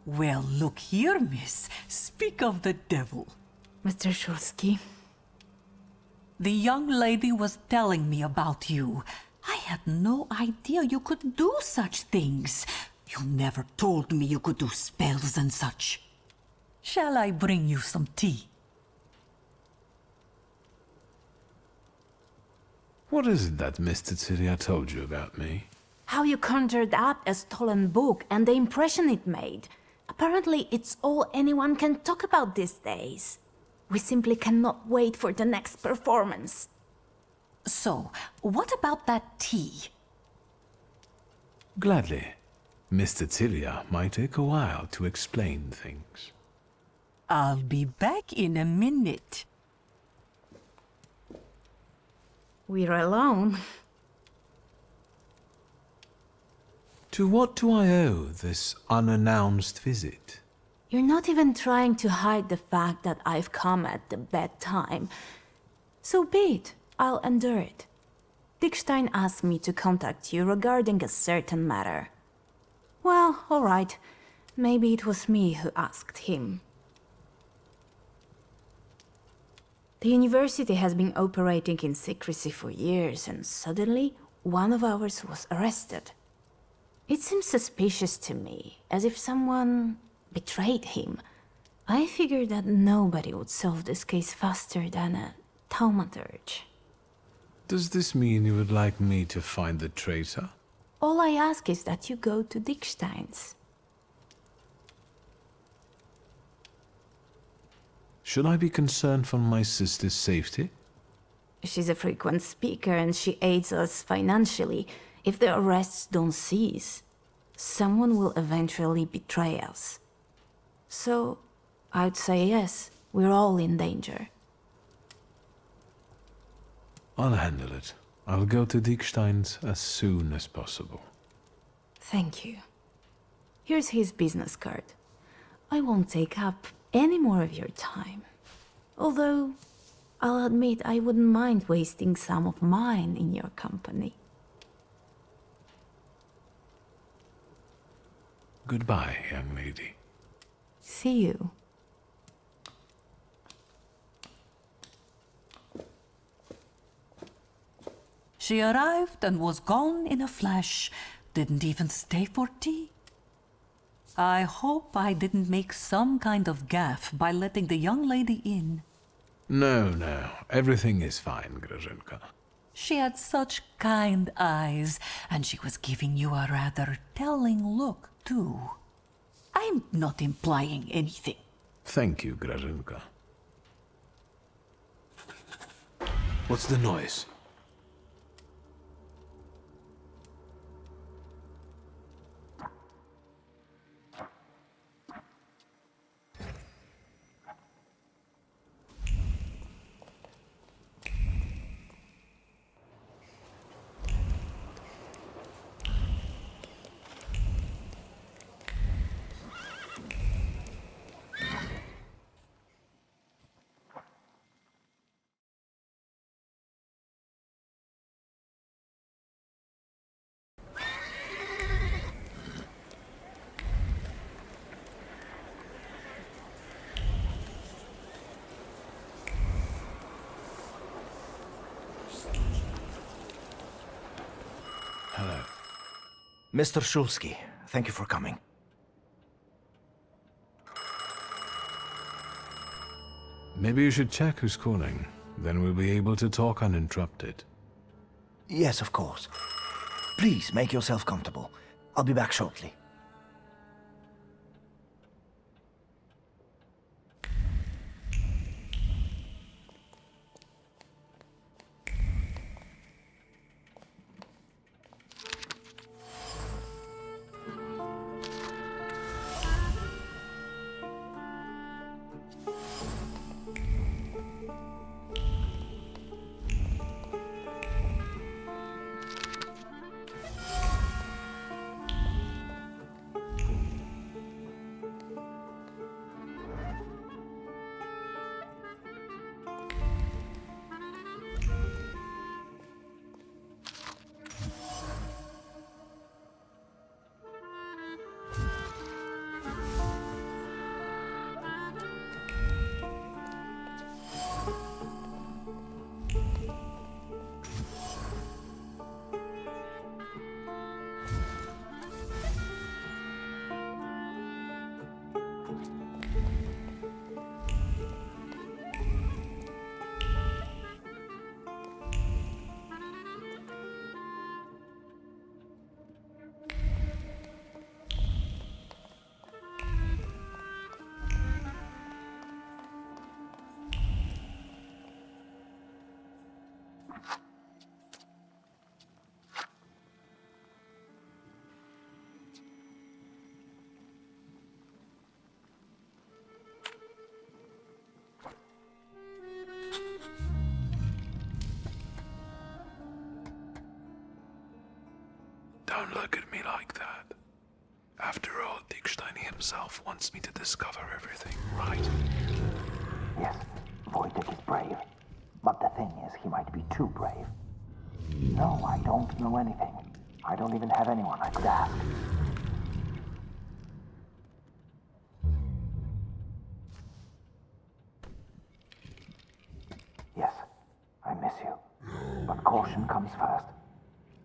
Well, look here, miss. Speak of the devil. Mr. Shulsky. The young lady was telling me about you. I had no idea you could do such things. You never told me you could do spells and such. Shall I bring you some tea? What is it that Mr. Tyria told you about me? How you conjured up a stolen book and the impression it made. Apparently, it's all anyone can talk about these days. We simply cannot wait for the next performance. So, what about that tea? Gladly. Mr. Tyria might take a while to explain things. I'll be back in a minute. We're alone. To what do I owe this unannounced visit? You're not even trying to hide the fact that I've come at the bad time. So be it. I'll endure it. Dickstein asked me to contact you regarding a certain matter. Well, all right. Maybe it was me who asked him. The university has been operating in secrecy for years, and suddenly, one of ours was arrested. It seems suspicious to me, as if someone betrayed him. I figured that nobody would solve this case faster than a Thaumaturge. Does this mean you would like me to find the traitor? All I ask is that you go to Dickstein's. Should I be concerned for my sister's safety? She's a frequent speaker and she aids us financially. If the arrests don't cease, someone will eventually betray us. So, I'd say yes, we're all in danger. I'll handle it. I'll go to Dickstein's as soon as possible. Thank you. Here's his business card. I won't take up any more of your time. Although, I'll admit I wouldn't mind wasting some of mine in your company. Goodbye, young lady. See you. She arrived and was gone in a flash. Didn't even stay for tea. I hope I didn't make some kind of gaffe by letting the young lady in. No. Everything is fine, Grażynka. She had such kind eyes, and she was giving you a rather telling look, too. I'm not implying anything. Thank you, Grażynka. What's the noise? Hello. Mr. Shulsky, thank you for coming. Maybe you should check who's calling. Then we'll be able to talk uninterrupted. Yes, of course. Please make yourself comfortable. I'll be back shortly. After all, Dickstein himself wants me to discover everything, right? Yes, Wojtek is brave. But the thing is, he might be too brave. No, I don't know anything. I don't even have anyone I could ask. Yes, I miss you. But caution comes first.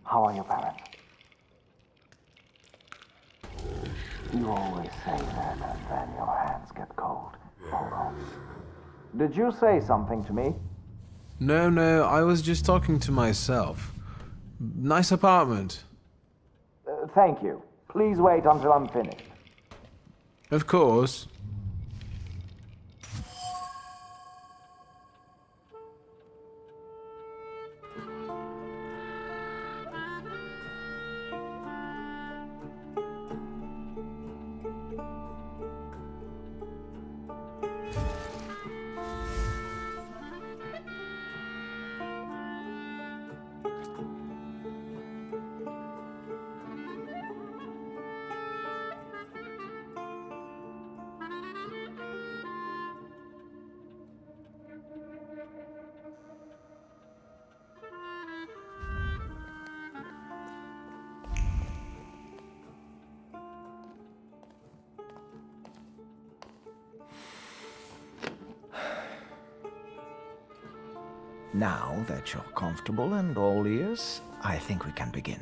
How are your parents? You always say that, and then your hands get cold. Polo. Did you say something to me? No, I was just talking to myself. Nice apartment. Thank you. Please wait until I'm finished. Of course. Now that you're comfortable and all ears, I think we can begin.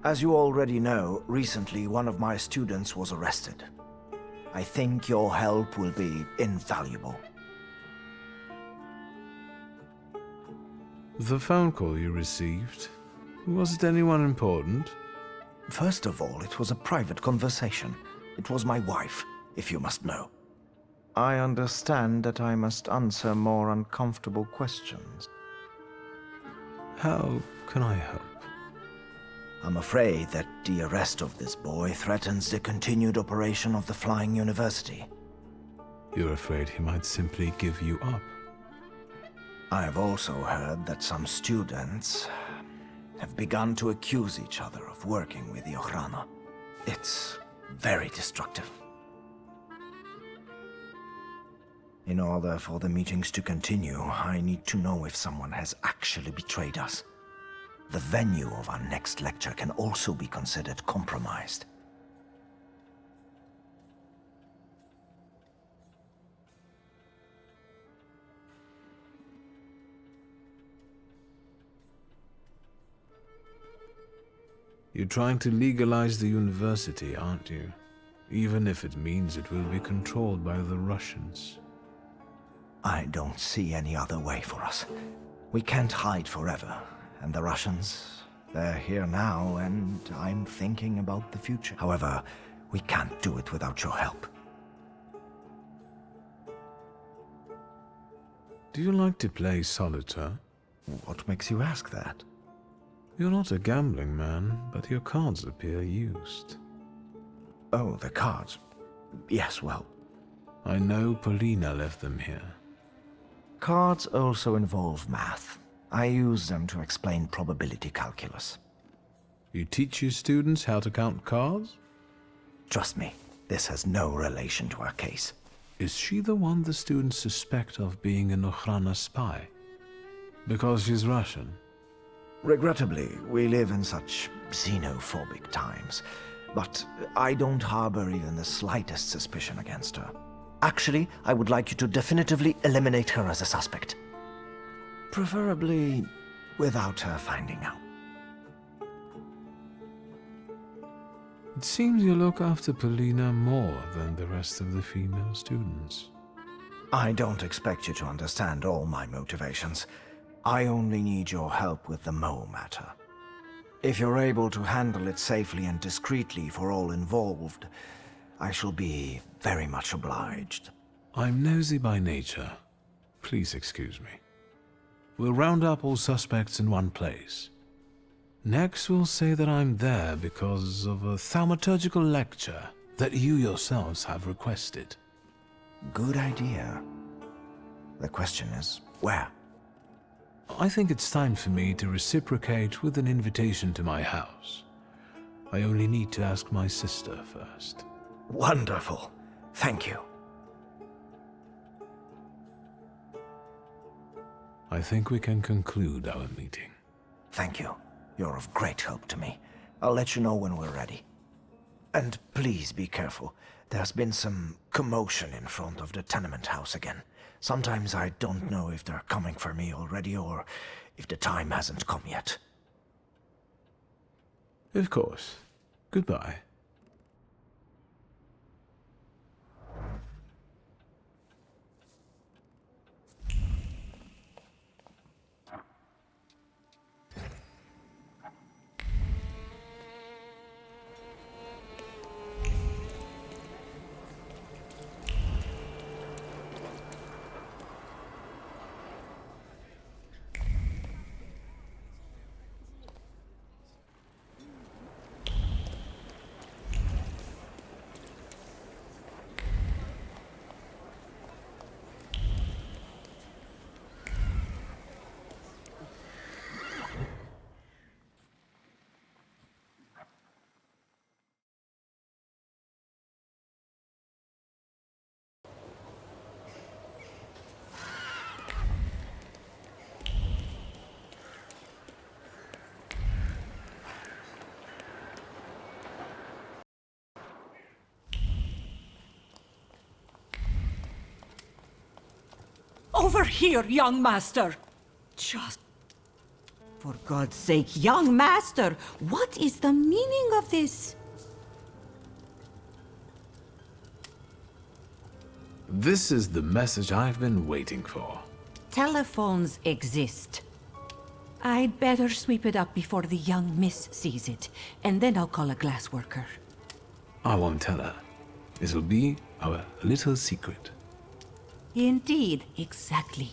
As you already know, recently one of my students was arrested. I think your help will be invaluable. The phone call you received, was it anyone important? First of all, it was a private conversation. It was my wife, if you must know. I understand that I must answer more uncomfortable questions. How can I help? I'm afraid that the arrest of this boy threatens the continued operation of the Flying University. You're afraid he might simply give you up? I have also heard that some students have begun to accuse each other of working with the Ochrana. It's very destructive. In order for the meetings to continue, I need to know if someone has actually betrayed us. The venue of our next lecture can also be considered compromised. You're trying to legalize the university, aren't you? Even if it means it will be controlled by the Russians. I don't see any other way for us. We can't hide forever, and the Russians, they're here now, and I'm thinking about the future. However, we can't do it without your help. Do you like to play solitaire? What makes you ask that? You're not a gambling man, but your cards appear used. Oh, the cards. Yes, well. I know Polina left them here. Cards also involve math. I use them to explain probability calculus. You teach your students how to count cards? Trust me, this has no relation to our case. Is she the one the students suspect of being an Ochrana spy? Because she's Russian? Regrettably, we live in such xenophobic times, but I don't harbor even the slightest suspicion against her. Actually, I would like you to definitively eliminate her as a suspect. Preferably without her finding out. It seems you look after Polina more than the rest of the female students. I don't expect you to understand all my motivations. I only need your help with the Mo matter. If you're able to handle it safely and discreetly for all involved, I shall be very much obliged. I'm nosy by nature. Please excuse me. We'll round up all suspects in one place. Next, we'll say that I'm there because of a thaumaturgical lecture that you yourselves have requested. Good idea. The question is, where? I think it's time for me to reciprocate with an invitation to my house. I only need to ask my sister first. Wonderful. Thank you. I think we can conclude our meeting. Thank you. You're of great help to me. I'll let you know when we're ready. And please be careful. There's been some commotion in front of the tenement house again. Sometimes I don't know if they're coming for me already or if the time hasn't come yet. Of course. Goodbye. Over here, young master! Just... For God's sake, young master, what is the meaning of this? This is the message I've been waiting for. Telephones exist. I'd better sweep it up before the young miss sees it, and then I'll call a glassworker. I won't tell her. This'll be our little secret. Indeed, exactly.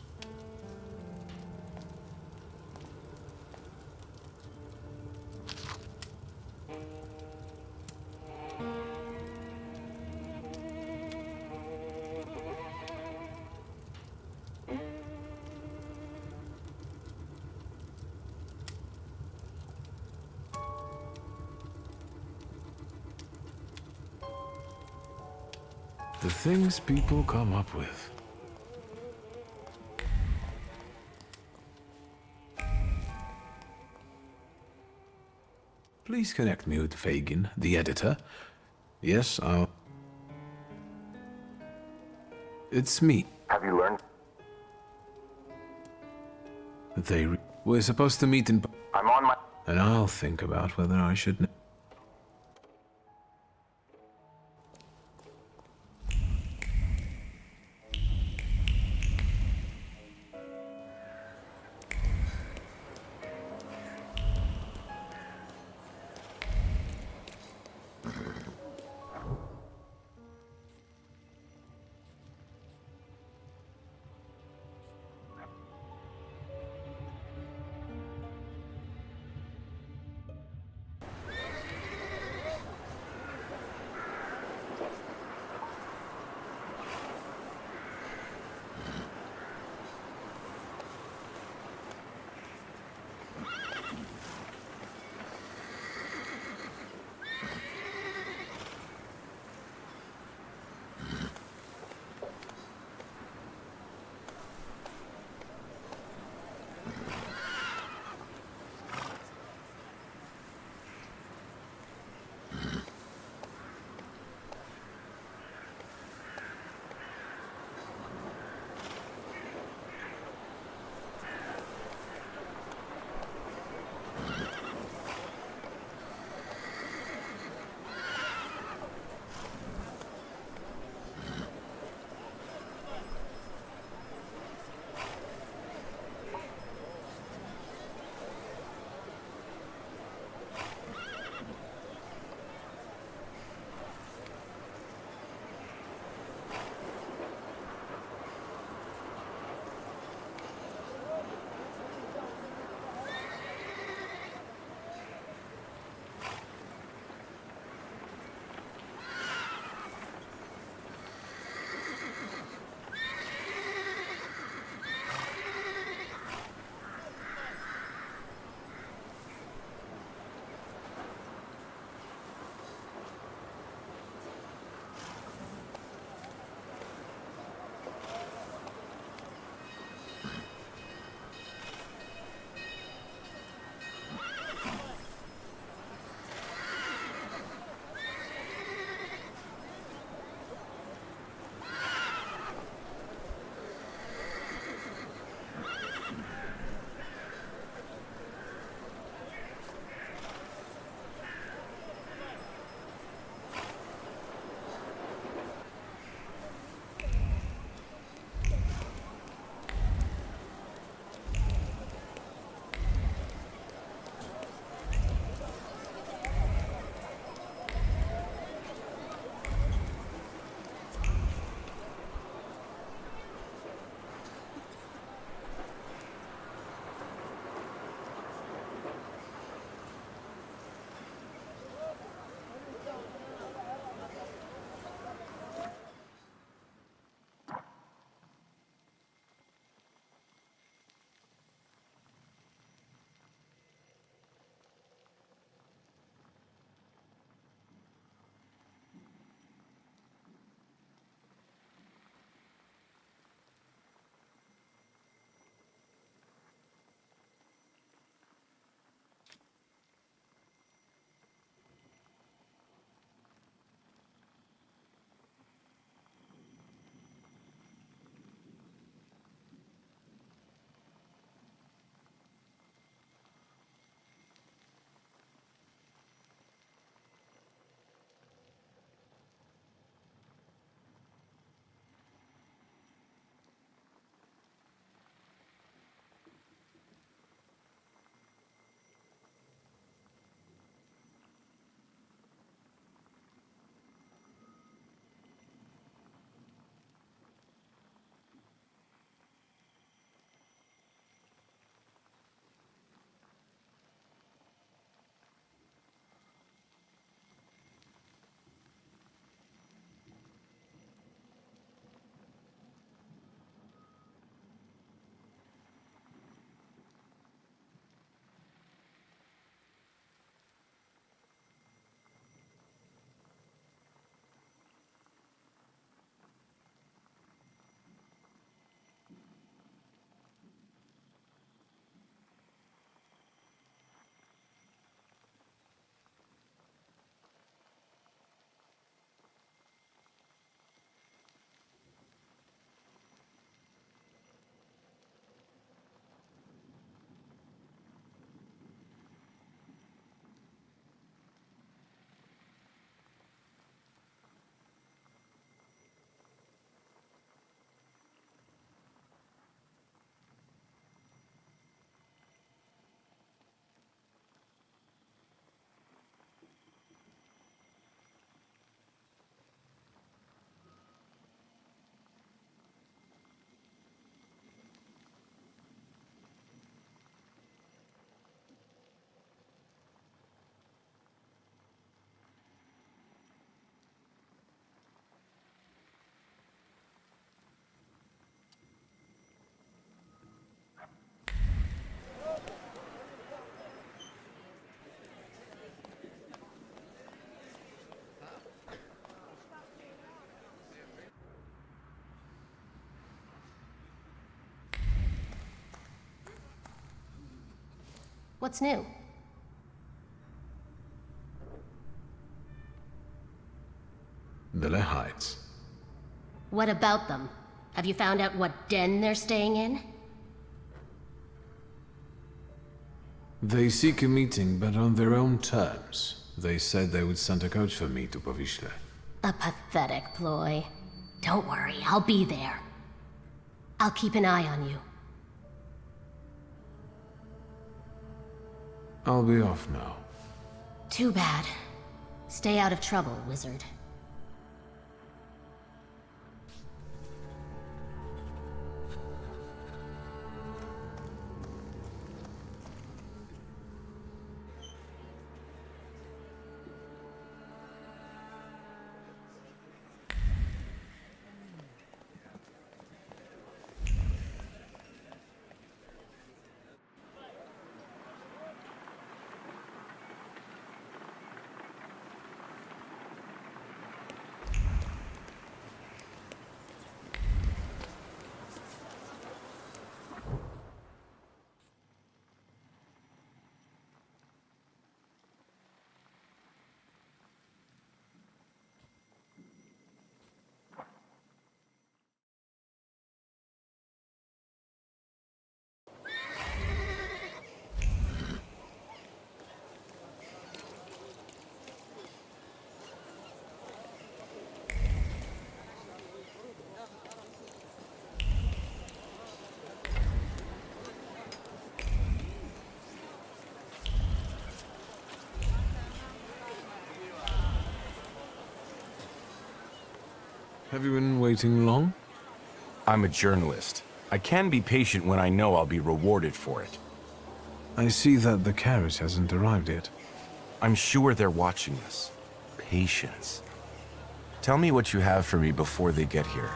The things people come up with. Please connect me with Fagin, the editor. Yes, I'll... It's me. Have you learned? We're supposed to meet in... I'm on my... And I'll think about whether I should... What's new? The Lehites. What about them? Have you found out what den they're staying in? They seek a meeting, but on their own terms. They said they would send a coach for me to Powiśle. A pathetic ploy. Don't worry, I'll be there. I'll keep an eye on you. I'll be off now. Too bad. Stay out of trouble, wizard. Have you been waiting long? I'm a journalist. I can be patient when I know I'll be rewarded for it. I see that the carriage hasn't arrived yet. I'm sure they're watching us. Patience. Tell me what you have for me before they get here.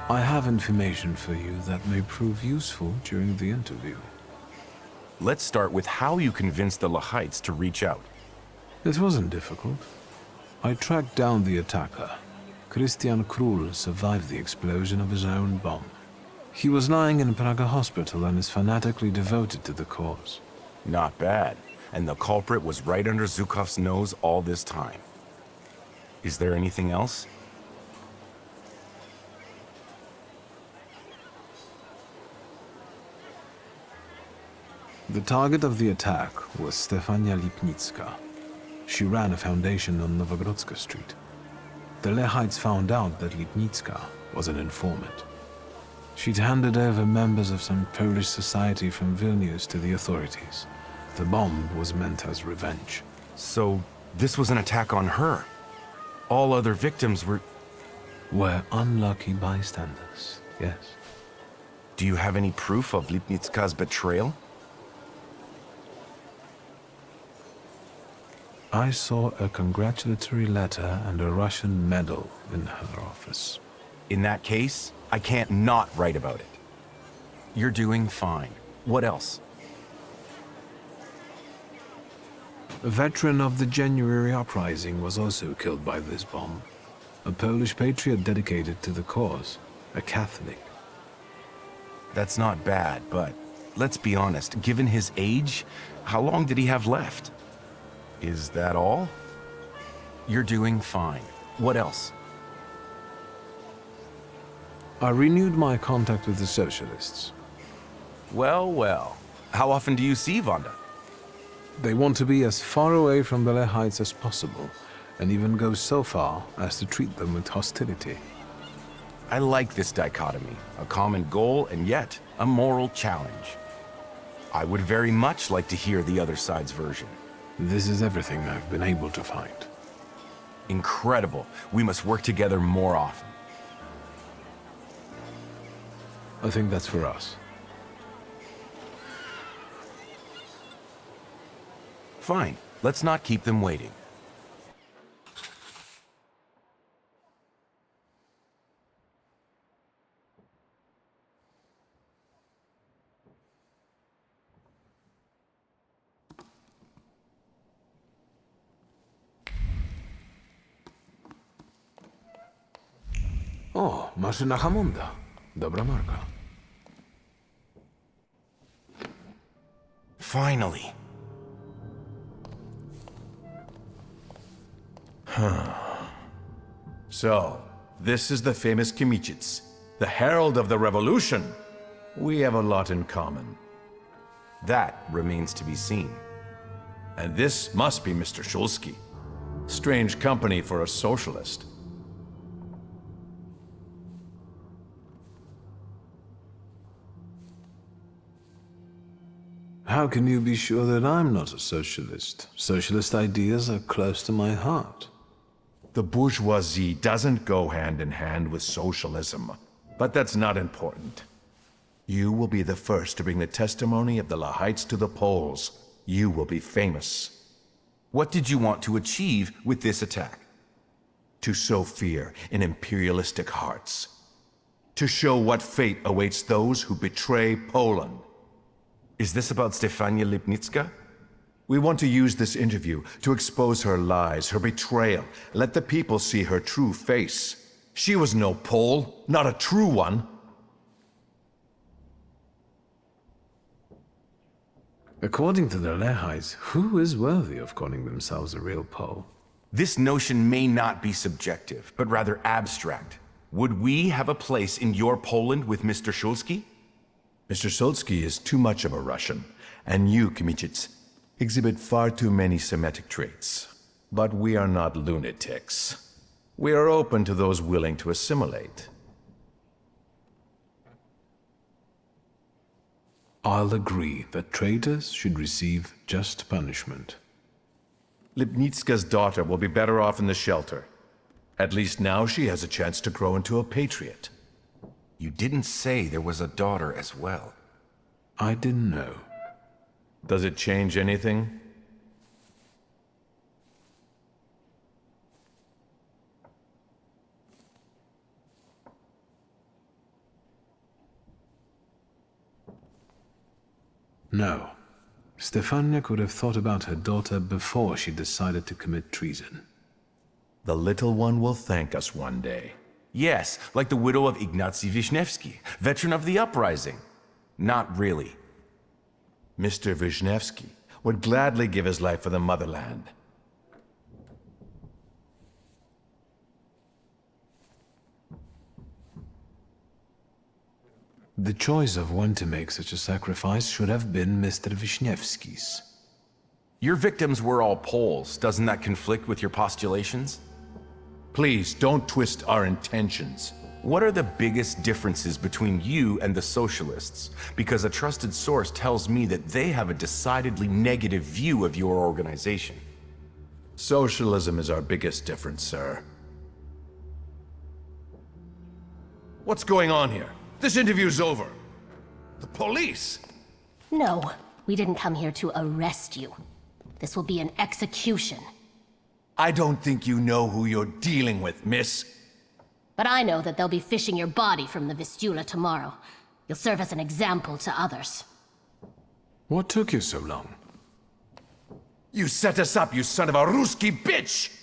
I have information for you that may prove useful during the interview. Let's start with how you convinced the Lehites to reach out. It wasn't difficult. I tracked down the attacker. Christian Krull survived the explosion of his own bomb. He was lying in Praga hospital and is fanatically devoted to the cause. Not bad. And the culprit was right under Zhukov's nose all this time. Is there anything else? The target of the attack was Stefania Lipnicka. She ran a foundation on Nowogrodzka Street. The Lehites found out that Lipnicka was an informant. She'd handed over members of some Polish society from Vilnius to the authorities. The bomb was meant as revenge. So, this was an attack on her. All other victims Were unlucky bystanders, yes. Do you have any proof of Lipnicka's betrayal? I saw a congratulatory letter and a Russian medal in her office. In that case, I can't not write about it. You're doing fine. What else? A veteran of the January uprising was also killed by this bomb. A Polish patriot dedicated to the cause, a Catholic. That's not bad, but let's be honest, given his age, how long did he have left? Is that all? You're doing fine. What else? I renewed my contact with the socialists. Well, well. How often do you see Wanda? They want to be as far away from the Lehites as possible, and even go so far as to treat them with hostility. I like this dichotomy. A common goal and yet a moral challenge. I would very much like to hear the other side's version. This is everything I've been able to find. Incredible. We must work together more often. I think that's for us. Fine. Let's not keep them waiting. O, maszyna Hammonda. Dobra marka. Finally. So, this is the famous Grimniaene, the herald of the revolution. We have a lot in common. That remains to be seen. And this must be Mr. Shulsky. Strange company for a socialist. How can you be sure that I'm not a socialist? Socialist ideas are close to my heart. The bourgeoisie doesn't go hand in hand with socialism. But that's not important. You will be the first to bring the testimony of the Lahaites to the polls. You will be famous. What did you want to achieve with this attack? To sow fear in imperialistic hearts. To show what fate awaits those who betray Poland. Is this about Stefania Lipnicka? We want to use this interview to expose her lies, her betrayal, let the people see her true face. She was no Pole, not a true one. According to the Lahaites, who is worthy of calling themselves a real Pole? This notion may not be subjective, but rather abstract. Would we have a place in your Poland with Mr. Shulsky? Mr. Shulsky is too much of a Russian, and you, Grimniaene, exhibit far too many Semitic traits. But we are not lunatics. We are open to those willing to assimilate. I'll agree that traitors should receive just punishment. Lipnitska's daughter will be better off in the shelter. At least now she has a chance to grow into a patriot. You didn't say there was a daughter as well. I didn't know. Does it change anything? No. Stefania could have thought about her daughter before she decided to commit treason. The little one will thank us one day. Yes, like the widow of Ignacy Wisniewski, veteran of the uprising. Not really. Mr. Wisniewski would gladly give his life for the motherland. The choice of when to make such a sacrifice should have been Mr. Wisniewski's. Your victims were all Poles. Doesn't that conflict with your postulations? Please, don't twist our intentions. What are the biggest differences between you and the socialists? Because a trusted source tells me that they have a decidedly negative view of your organization. Socialism is our biggest difference, sir. What's going on here? This interview's over. The police! No, we didn't come here to arrest you. This will be an execution. I don't think you know who you're dealing with, miss. But I know that they'll be fishing your body from the Vistula tomorrow. You'll serve as an example to others. What took you so long? You set us up, you son of a Ruski bitch!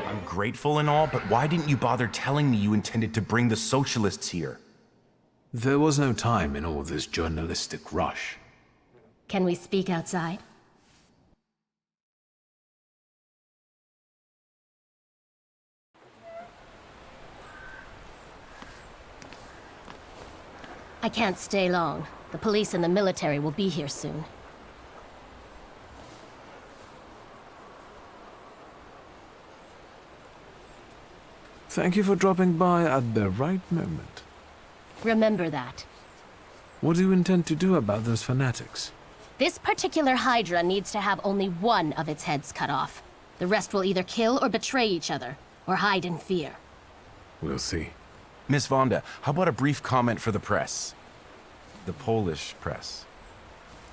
I'm grateful and all, but why didn't you bother telling me you intended to bring the socialists here? There was no time in all this journalistic rush. Can we speak outside? I can't stay long. The police and the military will be here soon. Thank you for dropping by at the right moment. Remember that. What do you intend to do about those fanatics? This particular Hydra needs to have only one of its heads cut off. The rest will either kill or betray each other, or hide in fear. We'll see. Miss Vonda, how about a brief comment for the press? The Polish press.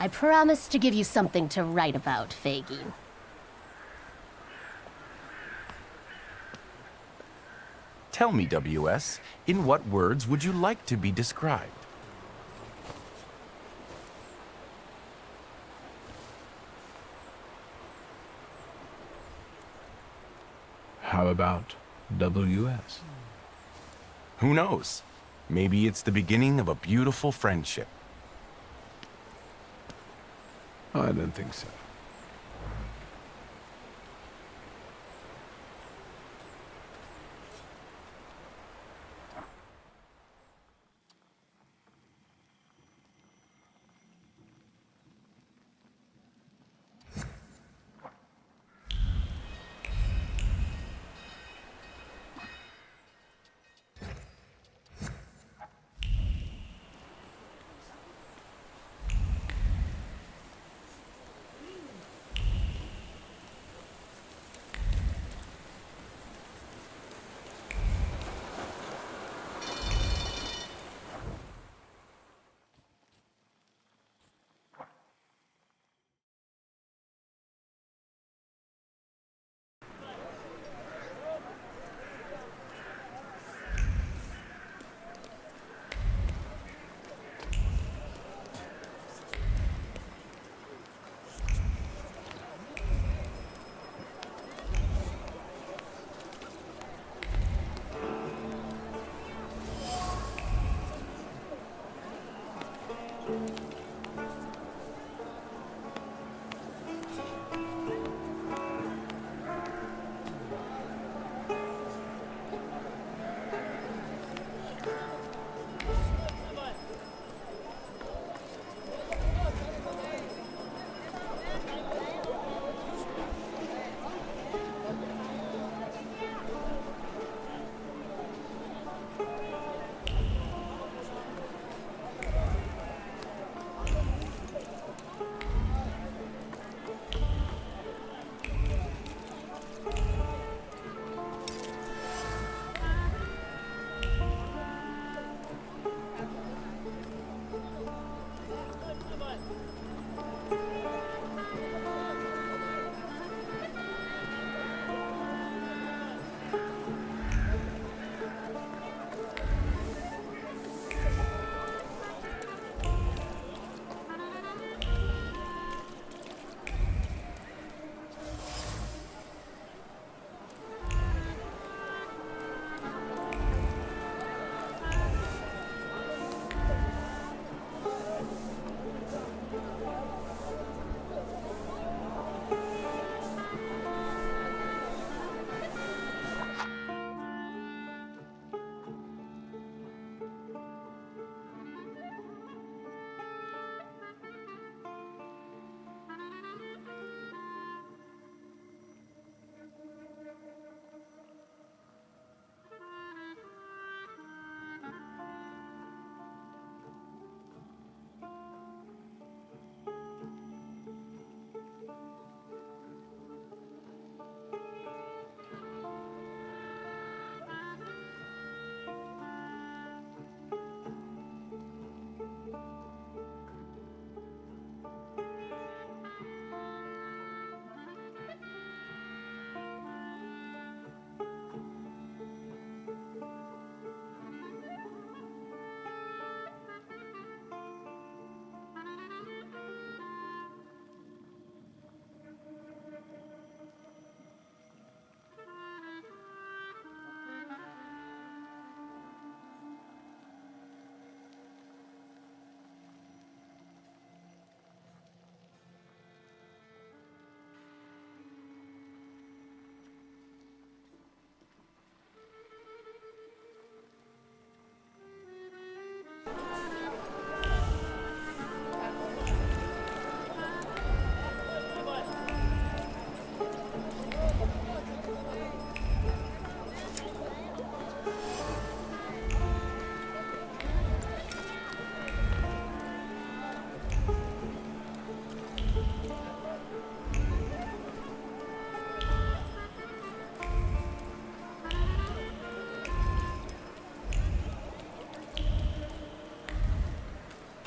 I promise to give you something to write about, Fagin. Tell me, WS, in what words would you like to be described? How about WS? Who knows? Maybe it's the beginning of a beautiful friendship. I don't think so.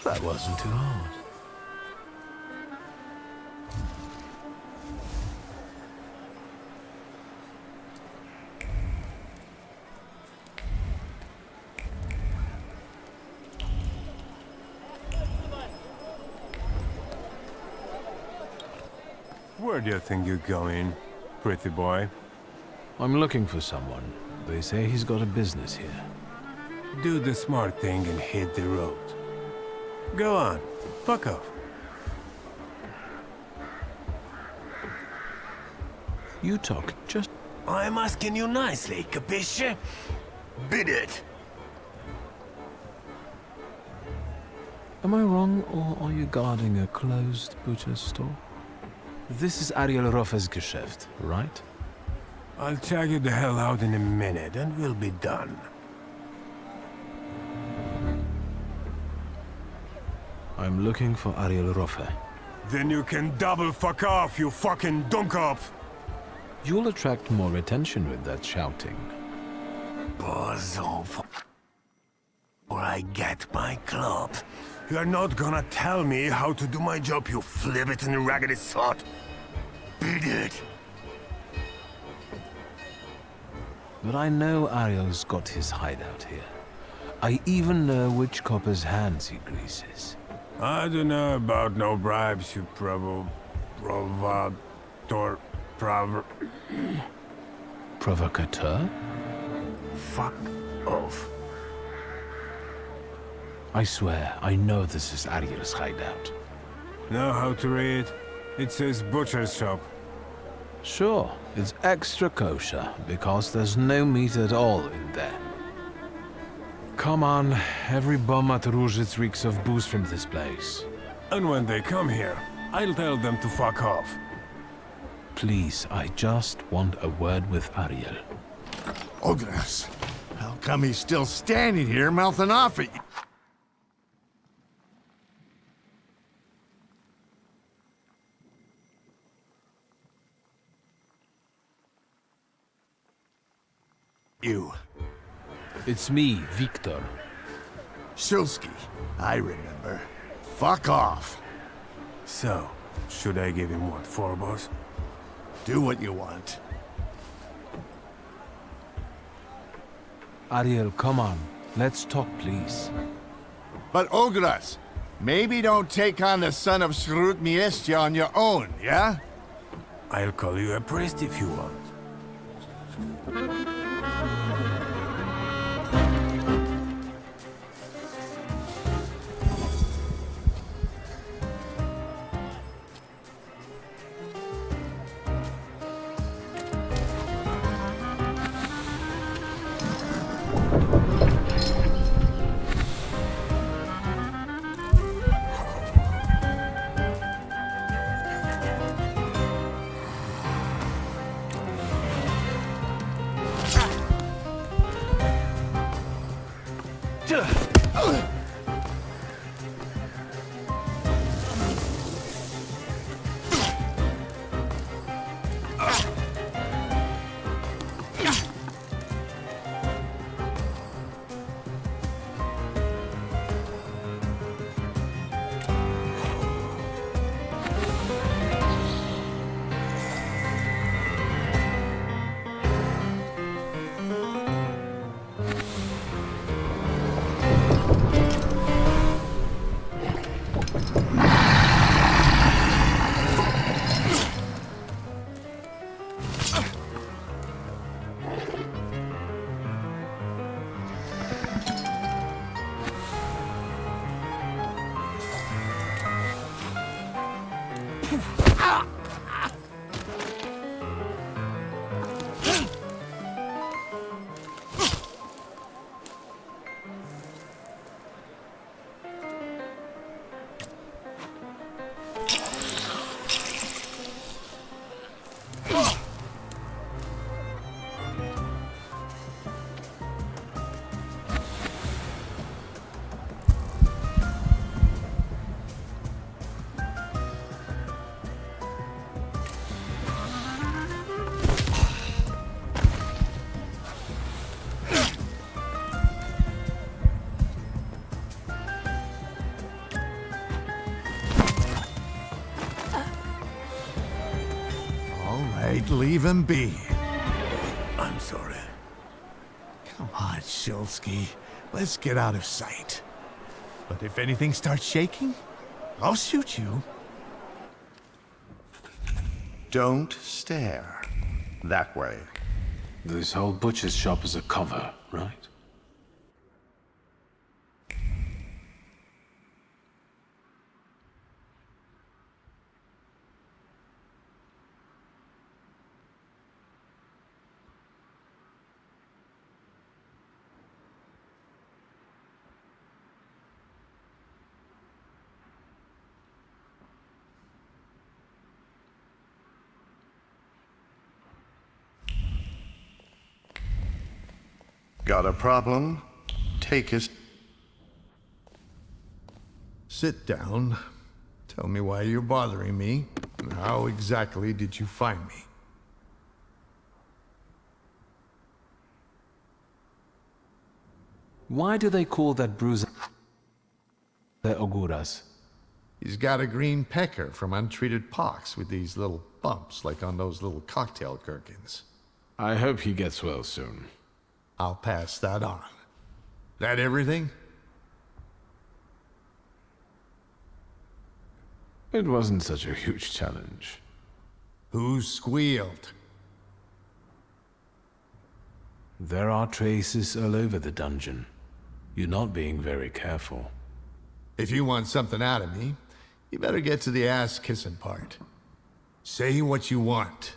That wasn't too hard. Where do you think you're going, pretty boy? I'm looking for someone. They say he's got a business here. Do the smart thing and hit the road. Go on, fuck off. You talk just... I'm asking you nicely, capisce? Beat it! Am I wrong, or are you guarding a closed butcher's store? This is Ariel Roffe's Geschäft, right? I'll check you the hell out in a minute and we'll be done. I'm looking for Ariel Roffe. Then you can double fuck off, you fucking dummkopf! You'll attract more attention with that shouting. Buzz off, or I get my club. You're not gonna tell me how to do my job, you flibbit and raggedy sot. Beat it! But I know Ariel's got his hideout here. I even know which copper's hands he greases. I don't know about no bribes, you Provocateur? Fuck off. I swear, I know this is Ariel's hideout. Know how to read? It says butcher's shop. Sure, it's extra kosher, because there's no meat at all in there. Come on, every bum at Ruzhitz reeks of booze from this place. And when they come here, I'll tell them to fuck off. Please, I just want a word with Ariel. Ogres, how come he's still standing here mouthing off at you? You. It's me, Victor. Shulsky, I remember. Fuck off. So, should I give him what for, boss? Do what you want. Ariel, come on. Let's talk, please. But Ogres, maybe don't take on the son of Shrut Miestia on your own, yeah? I'll call you a priest if you want. right, leave him be. I'm sorry. Come on, Shulsky. Let's get out of sight. But if anything starts shaking, I'll shoot you. Don't stare. That way. This whole butcher's shop is a cover, right? Got a problem? Take his... Sit down. Tell me why you're bothering me. And how exactly did you find me? Why do they call that bruiser the Oguras? He's got a green pecker from untreated pox with these little bumps like on those little cocktail gherkins. I hope he gets well soon. I'll pass that on. That everything? It wasn't such a huge challenge. Who squealed? There are traces all over the dungeon. You're not being very careful. If you want something out of me, you better get to the ass-kissing part. Say what you want.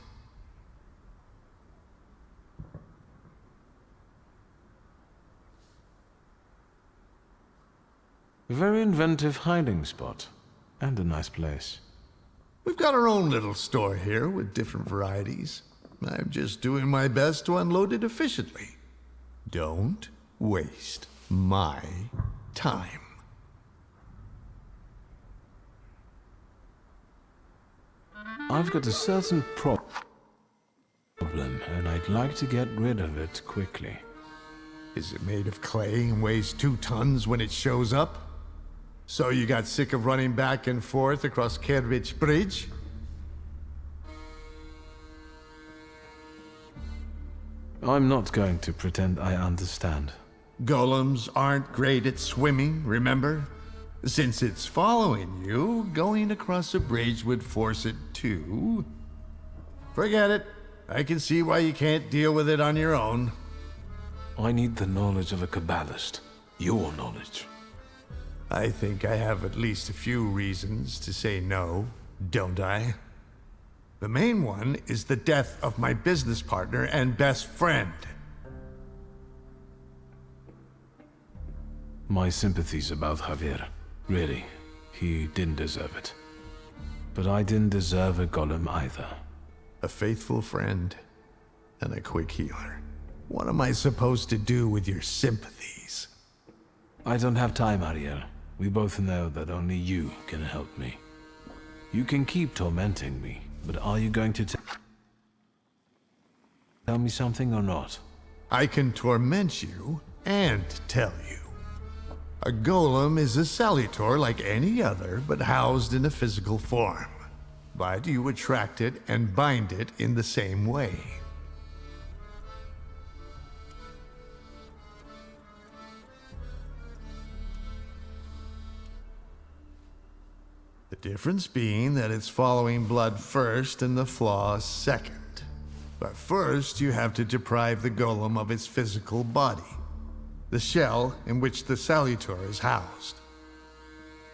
A very inventive hiding spot. And a nice place. We've got our own little store here with different varieties. I'm just doing my best to unload it efficiently. Don't waste my time. I've got a certain problem, and I'd like to get rid of it quickly. Is it made of clay and weighs 2 tons when it shows up? So you got sick of running back and forth across Kervich Bridge? I'm not going to pretend I understand. Golems aren't great at swimming, remember? Since it's following you, going across a bridge would force it to. Forget it. I can see why you can't deal with it on your own. I need the knowledge of a Kabbalist. Your knowledge. I think I have at least a few reasons to say no, don't I? The main one is the death of my business partner and best friend. My sympathies about Javier. Really, he didn't deserve it. But I didn't deserve a golem either. A faithful friend and a quick healer. What am I supposed to do with your sympathies? I don't have time, Ariel. We both know that only you can help me. You can keep tormenting me, but are you going to tell me something or not? I can torment you and tell you. A golem is a salutor like any other, but housed in a physical form. But you attract it and bind it in the same way. The difference being that it's following blood first and the flaws second. But first, you have to deprive the golem of its physical body, the shell in which the salutor is housed.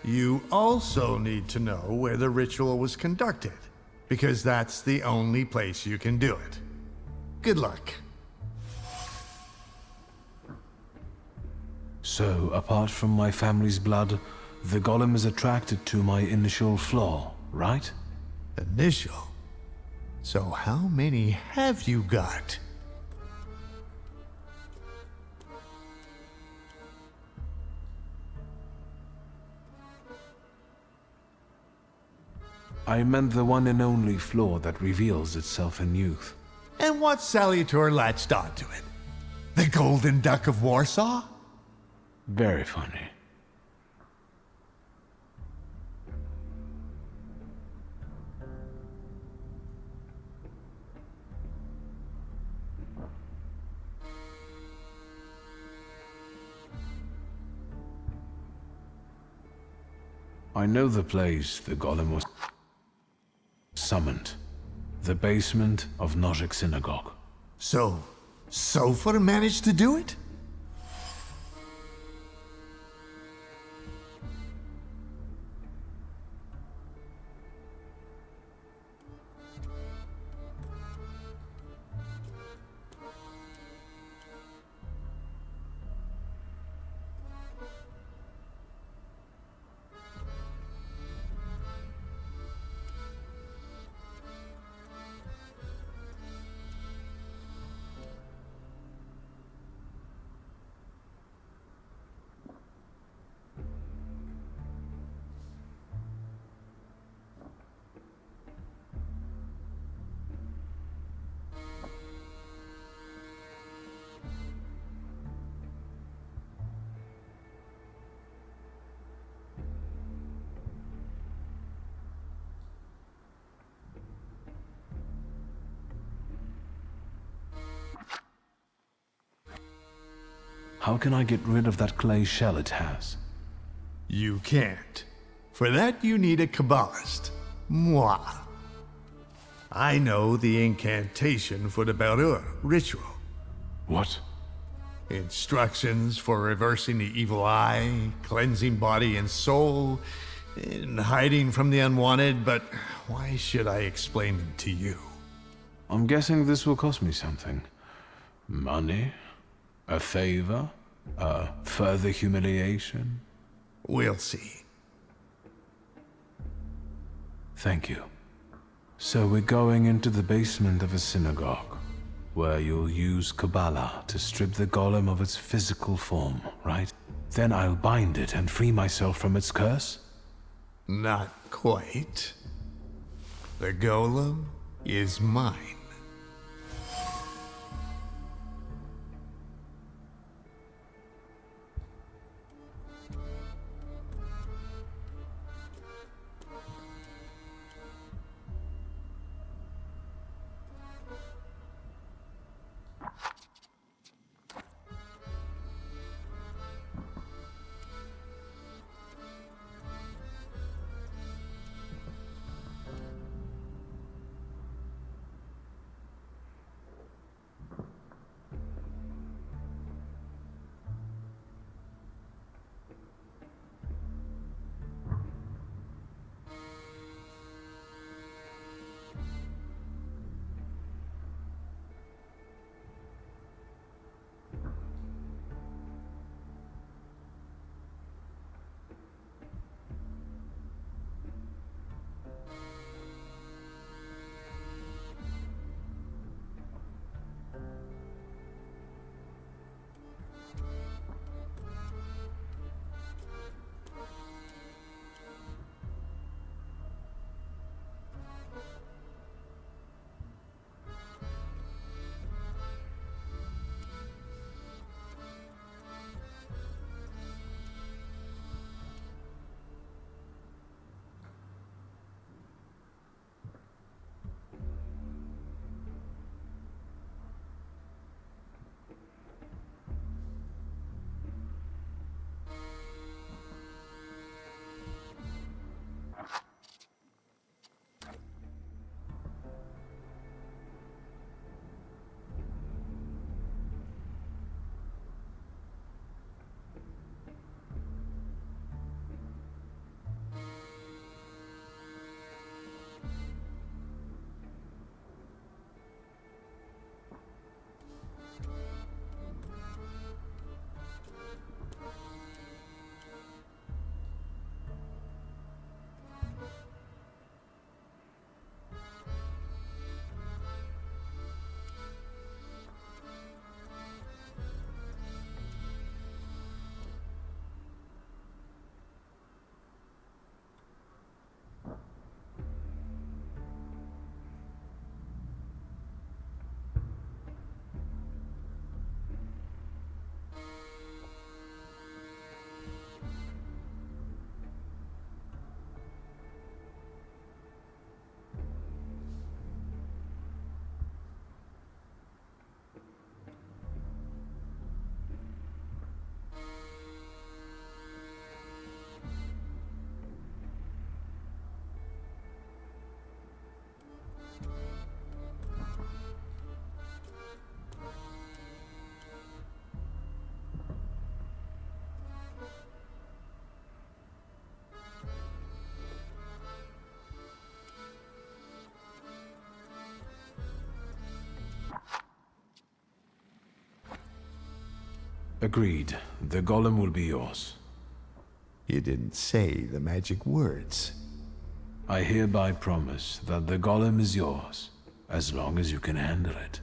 You also need to know where the ritual was conducted, because that's the only place you can do it. Good luck. So, apart from my family's blood, the golem is attracted to my initial flaw, right? Initial? So how many have you got? I meant the one and only flaw that reveals itself in youth. And what salutor latched onto it? The Golden Duck of Warsaw? Very funny. I know the place the golem was summoned. The basement of Nozick Synagogue. So, Sofer managed to do it? How can I get rid of that clay shell it has? You can't. For that you need a Kabbalist. Moi. I know the incantation for the Berur ritual. What? Instructions for reversing the evil eye, cleansing body and soul, and hiding from the unwanted, but why should I explain them to you? I'm guessing this will cost me something. Money? A favor? A further humiliation? We'll see. Thank you. So we're going into the basement of a synagogue, where you'll use Kabbalah to strip the golem of its physical form, right? Then I'll bind it and free myself from its curse? Not quite. The golem is mine. Agreed. The golem will be yours. You didn't say the magic words. I hereby promise that the golem is yours, as long as you can handle it.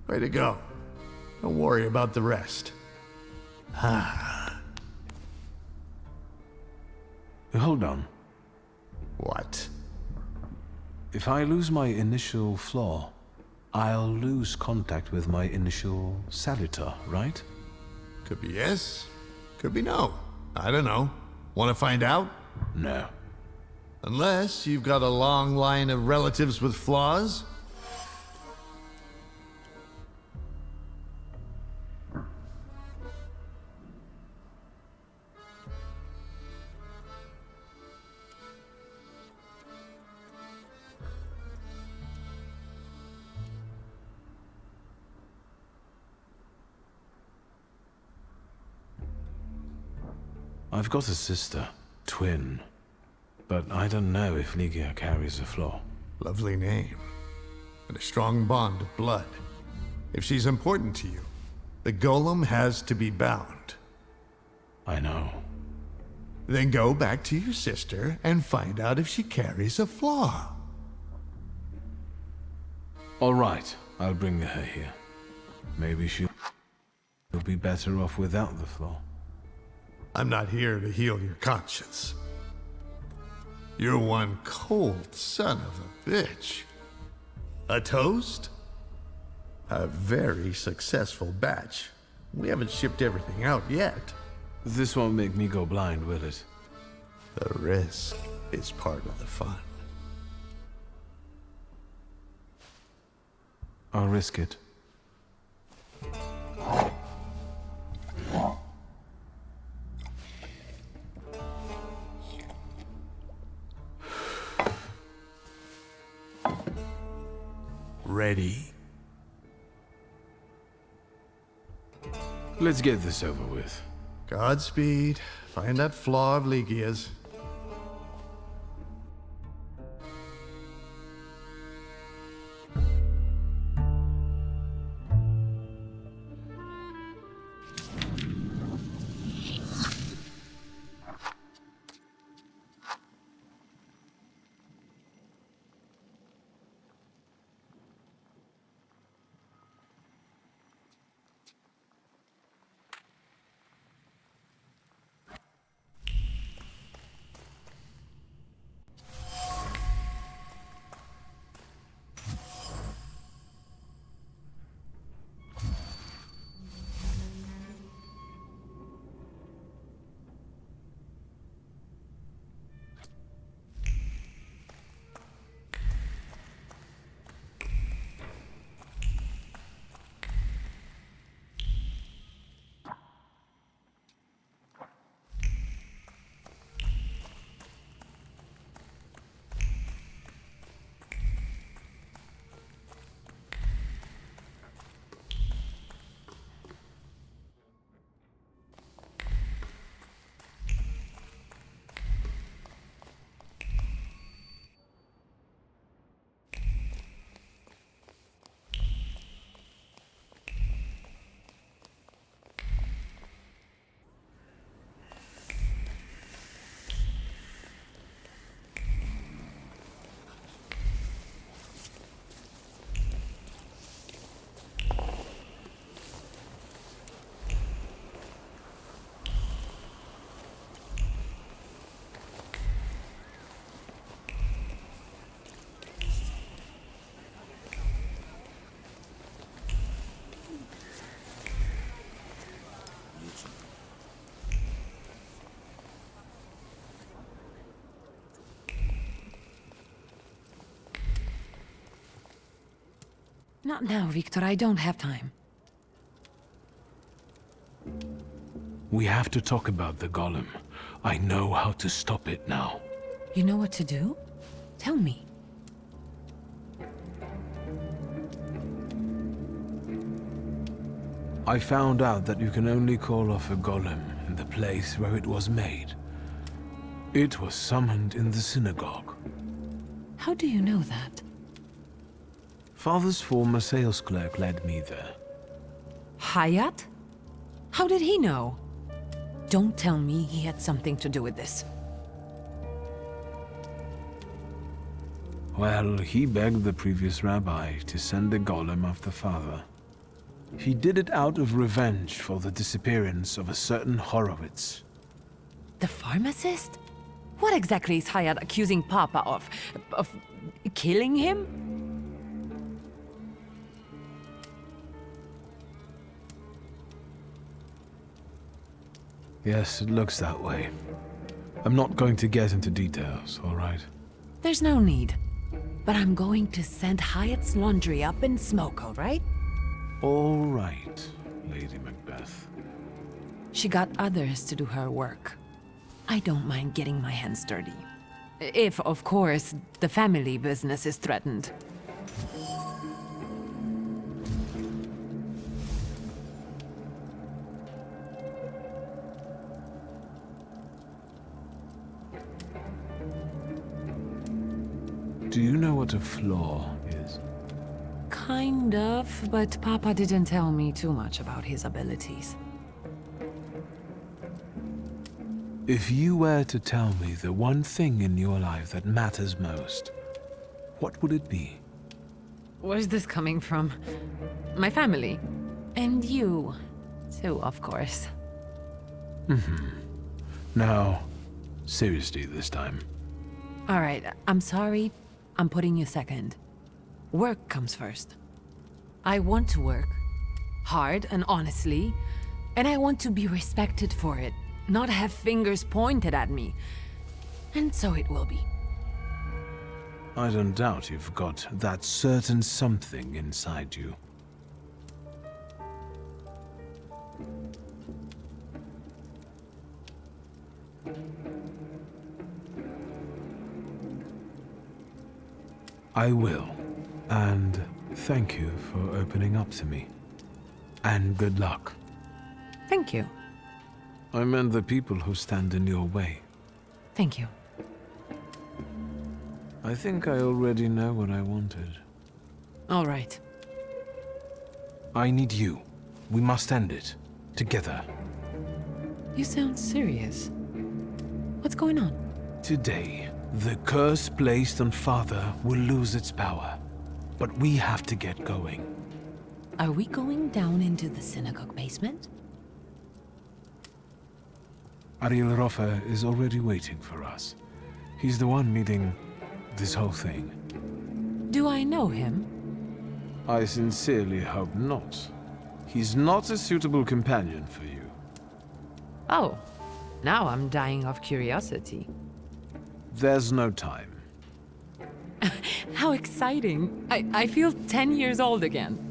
Way to go. Don't worry about the rest. Hold on. What? If I lose my initial flaw, I'll lose contact with my initial salutar, right? Could be yes, could be no. I don't know. Want to find out? No. Unless you've got a long line of relatives with flaws? I've got a sister, twin, but I don't know if Ligia carries a flaw. Lovely name. And a strong bond of blood. If she's important to you, the golem has to be bound. I know. Then go back to your sister and find out if she carries a flaw. All right, I'll bring her here. Maybe she'll be better off without the flaw. I'm not here to heal your conscience. You're one cold son of a bitch. A toast? A very successful batch. We haven't shipped everything out yet. This won't make me go blind, will it? The risk is part of the fun. I'll risk it. Ready? Let's get this over with. Godspeed. Find that flaw of Ligia's. Not now, Victor. I don't have time. We have to talk about the golem. I know how to stop it now. You know what to do? Tell me. I found out that you can only call off a golem in the place where it was made. It was summoned in the synagogue. How do you know that? Father's former sales clerk led me there. Hayat? How did he know? Don't tell me he had something to do with this. Well, he begged the previous rabbi to send a golem after father. He did it out of revenge for the disappearance of a certain Horowitz. The pharmacist? What exactly is Hayat accusing Papa of? Of killing him? Yes, it looks that way. I'm not going to get into details, all right? There's no need. But I'm going to send Hayat's laundry up in smoke, all right? All right, Lady Macbeth. She got others to do her work. I don't mind getting my hands dirty. If, of course, the family business is threatened. Do you know what a flaw is? Kind of, but Papa didn't tell me too much about his abilities. If you were to tell me the one thing in your life that matters most, what would it be? Where's this coming from? My family. And you, too, of course. Now, seriously this time. All right, I'm sorry. I'm putting you second. Work comes first. I want to work. Hard and honestly. And I want to be respected for it. Not have fingers pointed at me. And so it will be. I don't doubt you've got that certain something inside you. I will. And thank you for opening up to me. And good luck. Thank you. I meant the people who stand in your way. Thank you. I think I already know what I wanted. All right. I need you. We must end it. Together. You sound serious. What's going on? Today, the curse placed on Father will lose its power. But we have to get going. Are we going down into the synagogue basement? Ariel Roffer is already waiting for us. He's the one leading this whole thing. Do I know him? I sincerely hope not. He's not a suitable companion for you. Oh, now I'm dying of curiosity. There's no time. How exciting! I feel 10 years old again.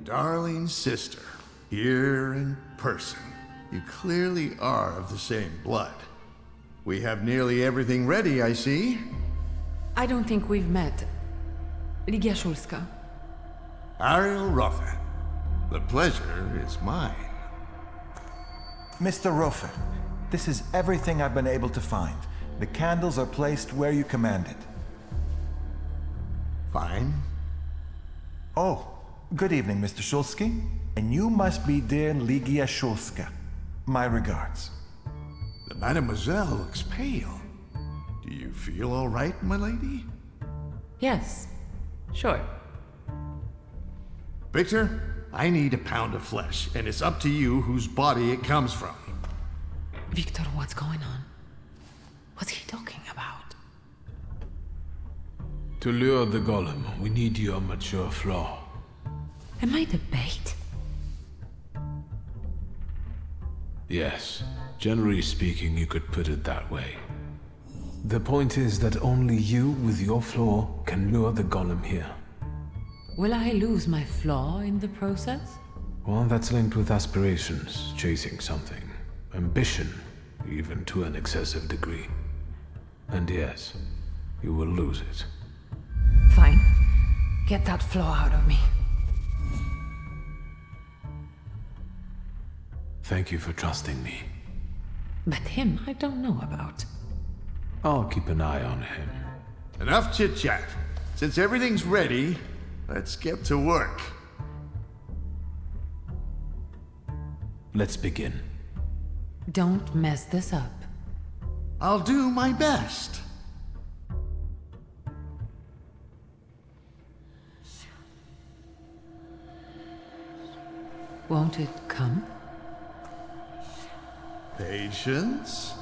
Darling sister, here in person. You clearly are of the same blood. We have nearly everything ready, I see. I don't think we've met. Ligia Szulska. Ariel Rother. The pleasure is mine. Mr. Roffer, this is everything I've been able to find. The candles are placed where you commanded. Fine. Oh, good evening, Mr. Szulski. And you must be dear Ligia Szulska. My regards. The mademoiselle looks pale. Do you feel all right, my lady? Yes, sure. Victor, I need a pound of flesh, and it's up to you whose body it comes from. Victor, what's going on? What's he talking about? To lure the golem, we need your mature flaw. Am I the bait? Yes. Generally speaking, you could put it that way. The point is that only you with your flaw can lure the golem here. Will I lose my flaw in the process? Well, that's linked with aspirations, chasing something. Ambition, even to an excessive degree. And yes, you will lose it. Fine. Get that flaw out of me. Thank you for trusting me. But him, I don't know about. I'll keep an eye on him. Enough chit-chat. Since everything's ready, let's get to work. Let's begin. Don't mess this up. I'll do my best. Won't it come? Patience.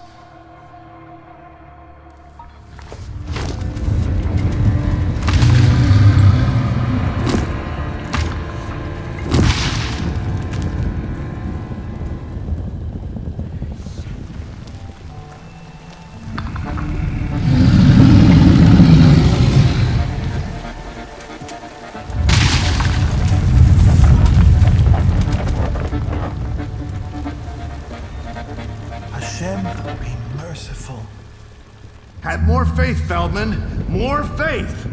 Hashem, be merciful. Have more faith, Feldman. More faith.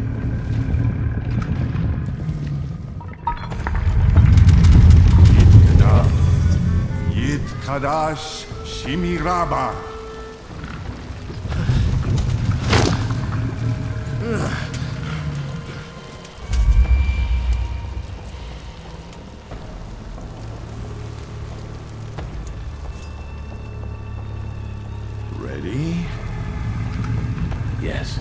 Yit Kadash Shimiraba. Ready? Yes.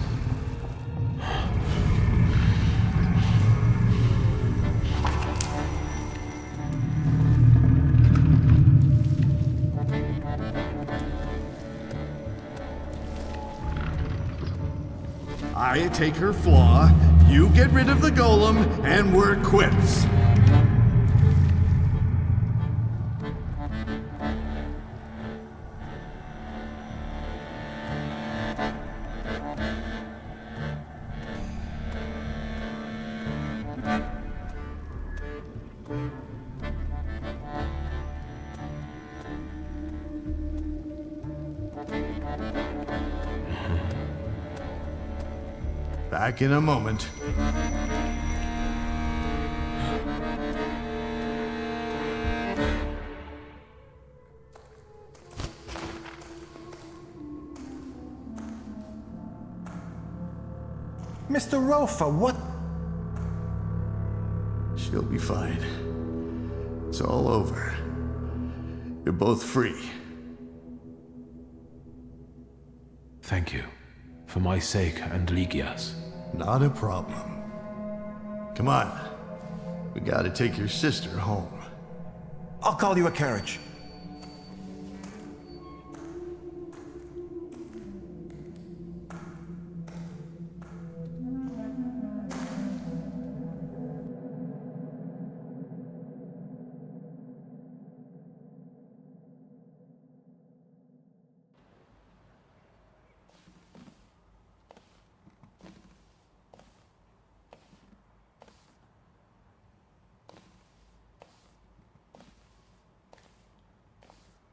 I take her flaw, you get rid of the golem, and we're quits. Back in a moment. Mr. Rofa, what? She'll be fine. It's all over. You're both free. Thank you. For my sake and Ligia's. Not a problem. Come on. We gotta take your sister home. I'll call you a carriage.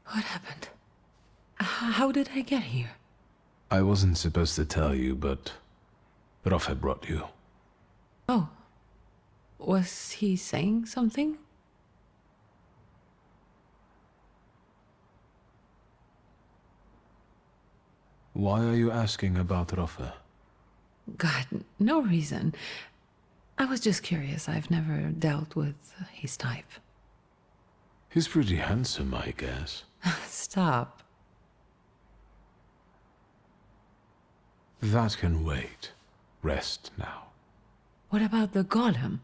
What happened? How did I get here? I wasn't supposed to tell you, but Rafa brought you. Oh. Was he saying something? Why are you asking about Rafa? God, no reason. I was just curious. I've never dealt with his type. He's pretty handsome, I guess. Stop. That can wait. Rest now. What about the golem?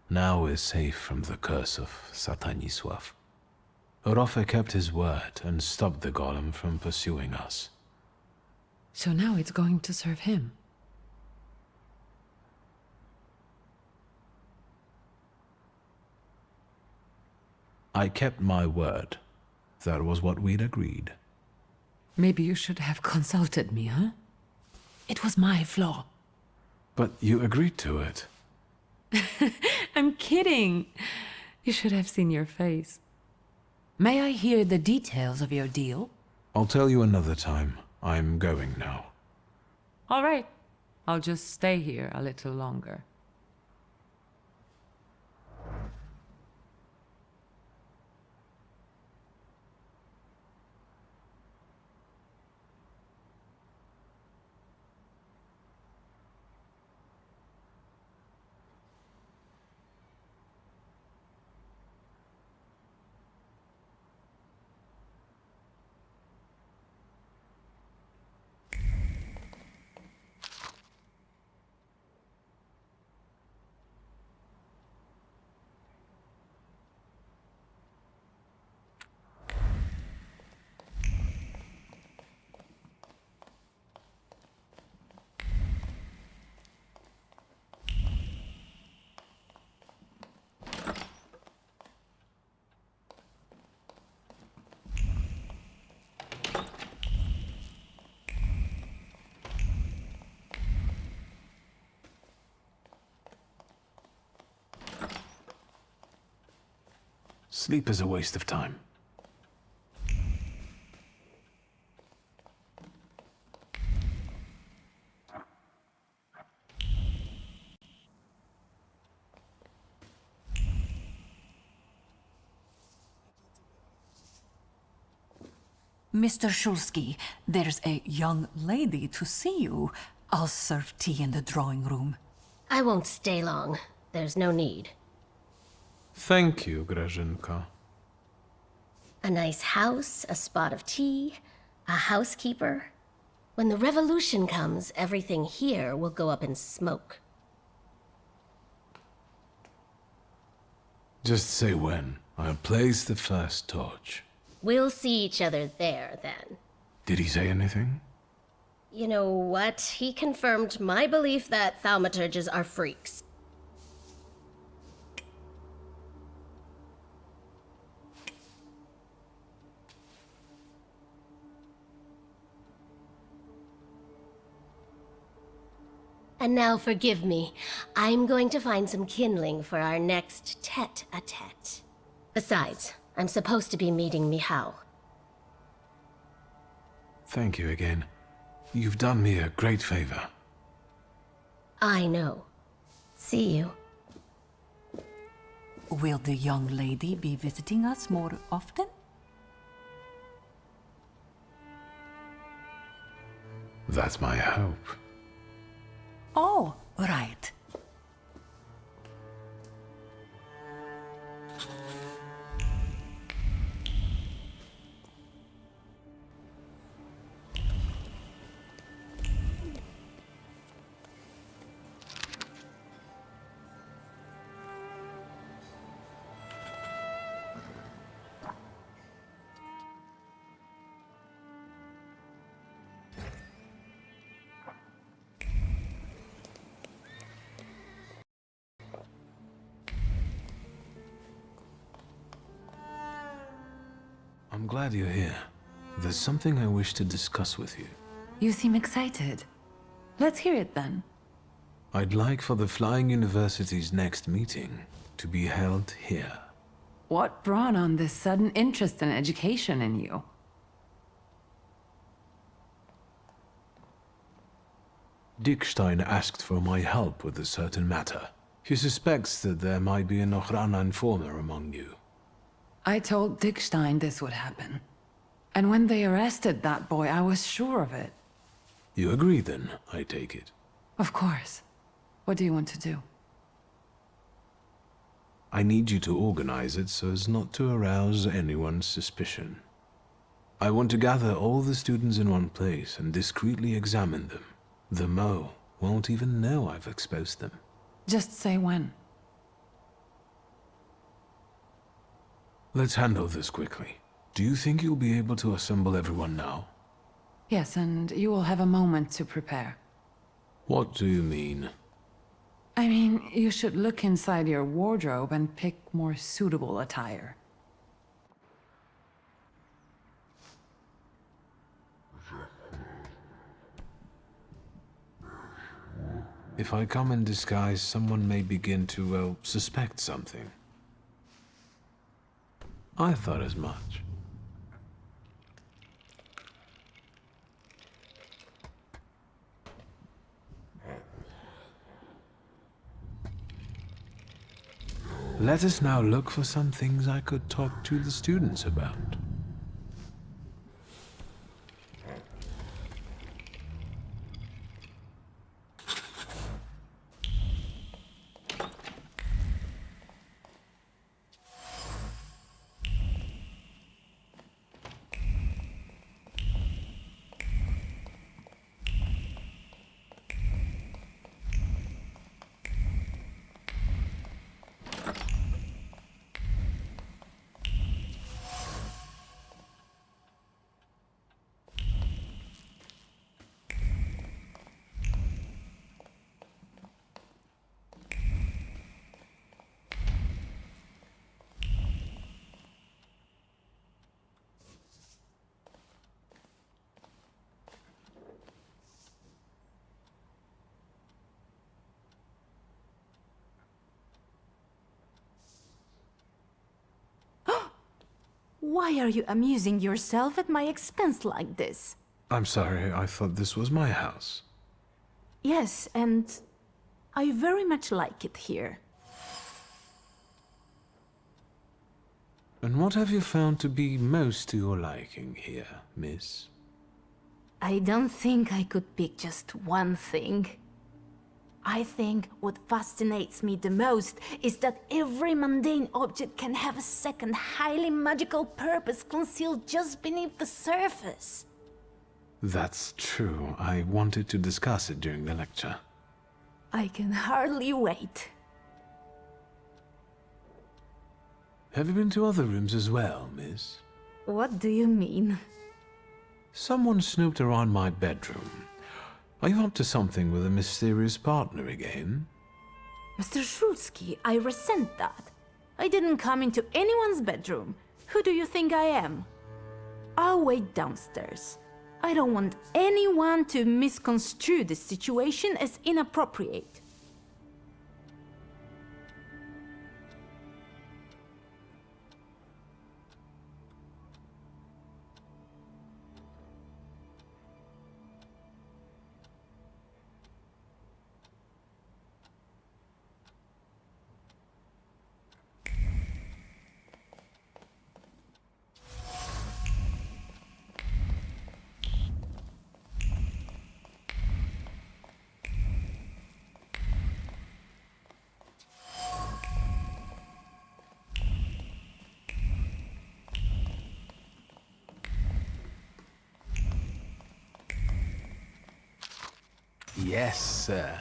Now we're safe from the curse of Satanisław. Rafa kept his word and stopped the golem from pursuing us. So now it's going to serve him. I kept my word. That was what we'd agreed. Maybe you should have consulted me, huh? It was my flaw. But you agreed to it. I'm kidding. You should have seen your face. May I hear the details of your deal? I'll tell you another time. I'm going now. All right. I'll just stay here a little longer. Sleep is a waste of time. Mr. Shulsky, there's a young lady to see you. I'll serve tea in the drawing room. I won't stay long. There's no need. Thank you, Grażynka. A nice house, a spot of tea, a housekeeper. When the revolution comes, everything here will go up in smoke. Just say when. I'll place the first torch. We'll see each other there, then. Did he say anything? You know what? He confirmed my belief that Thaumaturges are freaks. And now forgive me. I'm going to find some kindling for our next tete-a-tete. Besides, I'm supposed to be meeting Michał. Thank you again. You've done me a great favor. I know. See you. Will the young lady be visiting us more often? That's my hope. Oh, right. I'm glad you're here. There's something I wish to discuss with you. You seem excited. Let's hear it then. I'd like for the Flying University's next meeting to be held here. What brought on this sudden interest in education in you? Dickstein asked for my help with a certain matter. He suspects that there might be an Ochrana informer among you. I told Dickstein this would happen. And when they arrested that boy, I was sure of it. You agree then, I take it? Of course. What do you want to do? I need you to organize it so as not to arouse anyone's suspicion. I want to gather all the students in one place and discreetly examine them. The Mo won't even know I've exposed them. Just say when. Let's handle this quickly. Do you think you'll be able to assemble everyone now? Yes, and you will have a moment to prepare. What do you mean? I mean, you should look inside your wardrobe and pick more suitable attire. If I come in disguise, someone may begin to, well, suspect something. I thought as much. Let us now look for some things I could talk to the students about. Why are you amusing yourself at my expense like this? I'm sorry, I thought this was my house. Yes, and I very much like it here. And what have you found to be most to your liking here, miss? I don't think I could pick just one thing. I think what fascinates me the most is that every mundane object can have a second, highly magical purpose concealed just beneath the surface. That's true. I wanted to discuss it during the lecture. I can hardly wait. Have you been to other rooms as well, miss? What do you mean? Someone snooped around my bedroom. Are you up to something with a mysterious partner again? Mr. Shulsky, I resent that. I didn't come into anyone's bedroom. Who do you think I am? I'll wait downstairs. I don't want anyone to misconstrue this situation as inappropriate. Yes, sir.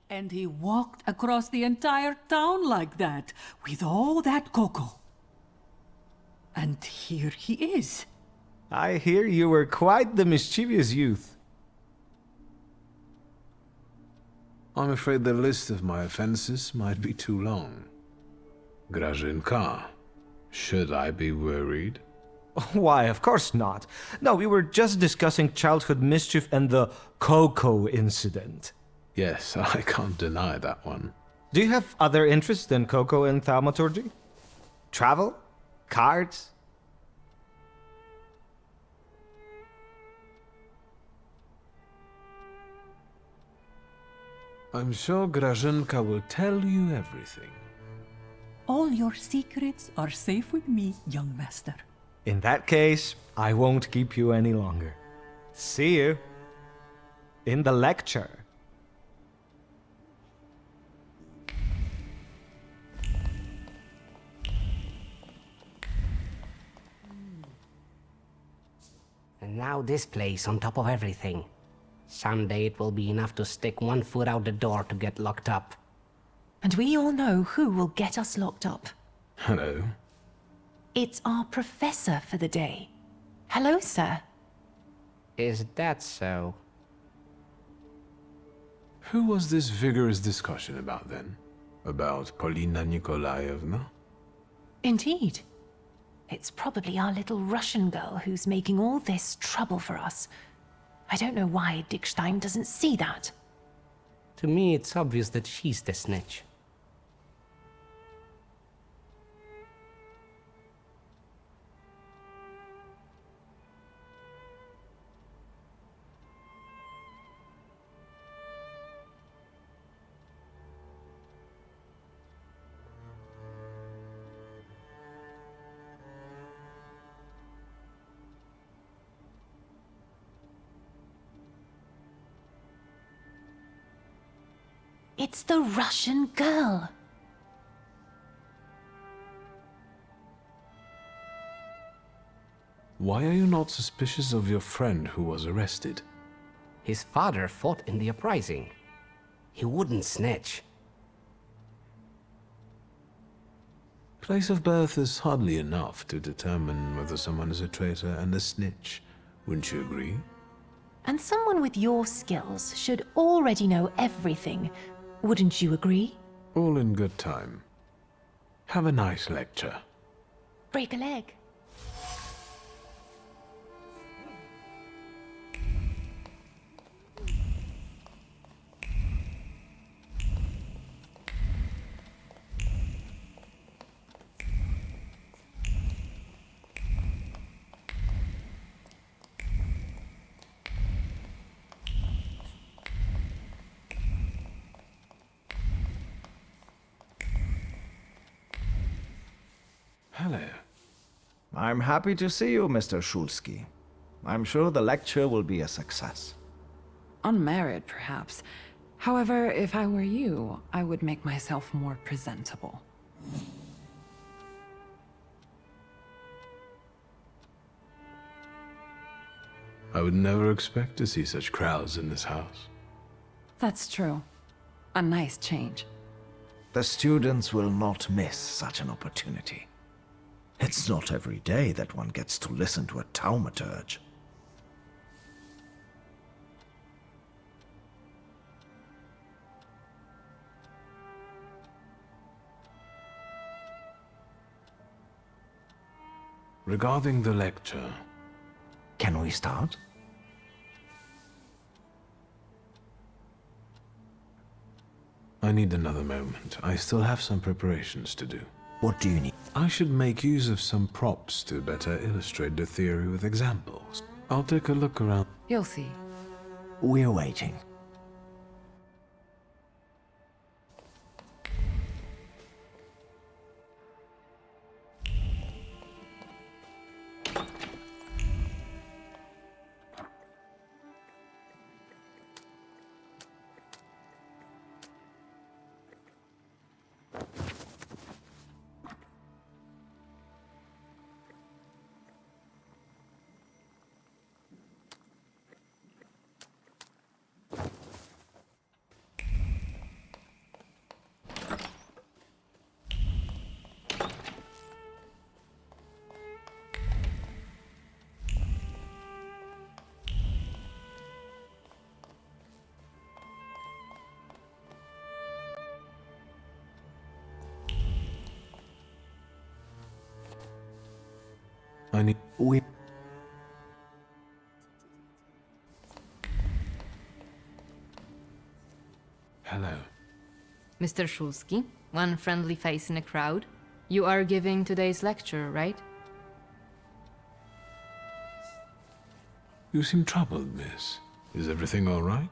And he walked across the entire town like that, with all that cocoa. And here he is. I hear you were quite the mischievous youth. I'm afraid the list of my offenses might be too long. Grażynka, should I be worried? Why, of course not. No, we were just discussing childhood mischief and the Coco incident. Yes, I can't deny that one. Do you have other interests than Coco and Thaumaturge? Travel? Cards? I'm sure Grażynka will tell you everything. All your secrets are safe with me, young master. In that case, I won't keep you any longer. See you in the lecture. And now this place on top of everything. Someday it will be enough to stick one foot out the door to get locked up. And we all know who will get us locked up. Hello. It's our professor for the day. Hello, sir. Is that so? Who was this vigorous discussion about then? About Polina Nikolaevna? Indeed. It's probably our little Russian girl who's making all this trouble for us. I don't know why Dickstein doesn't see that. To me, it's obvious that she's the snitch. It's the Russian girl. Why are you not suspicious of your friend who was arrested? His father fought in the uprising. He wouldn't snitch. Place of birth is hardly enough to determine whether someone is a traitor and a snitch. Wouldn't you agree? And someone with your skills should already know everything. Wouldn't you agree? All in good time. Have a nice lecture. Break a leg. Hello. I'm happy to see you, Mr. Shulsky. I'm sure the lecture will be a success. Unmarried, perhaps. However, if I were you, I would make myself more presentable. I would never expect to see such crowds in this house. That's true. A nice change. The students will not miss such an opportunity. It's not every day that one gets to listen to a Thaumaturge. Regarding the lecture... Can we start? I need another moment. I still have some preparations to do. What do you need? I should make use of some props to better illustrate the theory with examples. I'll take a look around. You'll see. We're waiting. I need... Hello. Mr. Shulsky, one friendly face in a crowd. You are giving today's lecture, right? You seem troubled, miss. Is everything all right?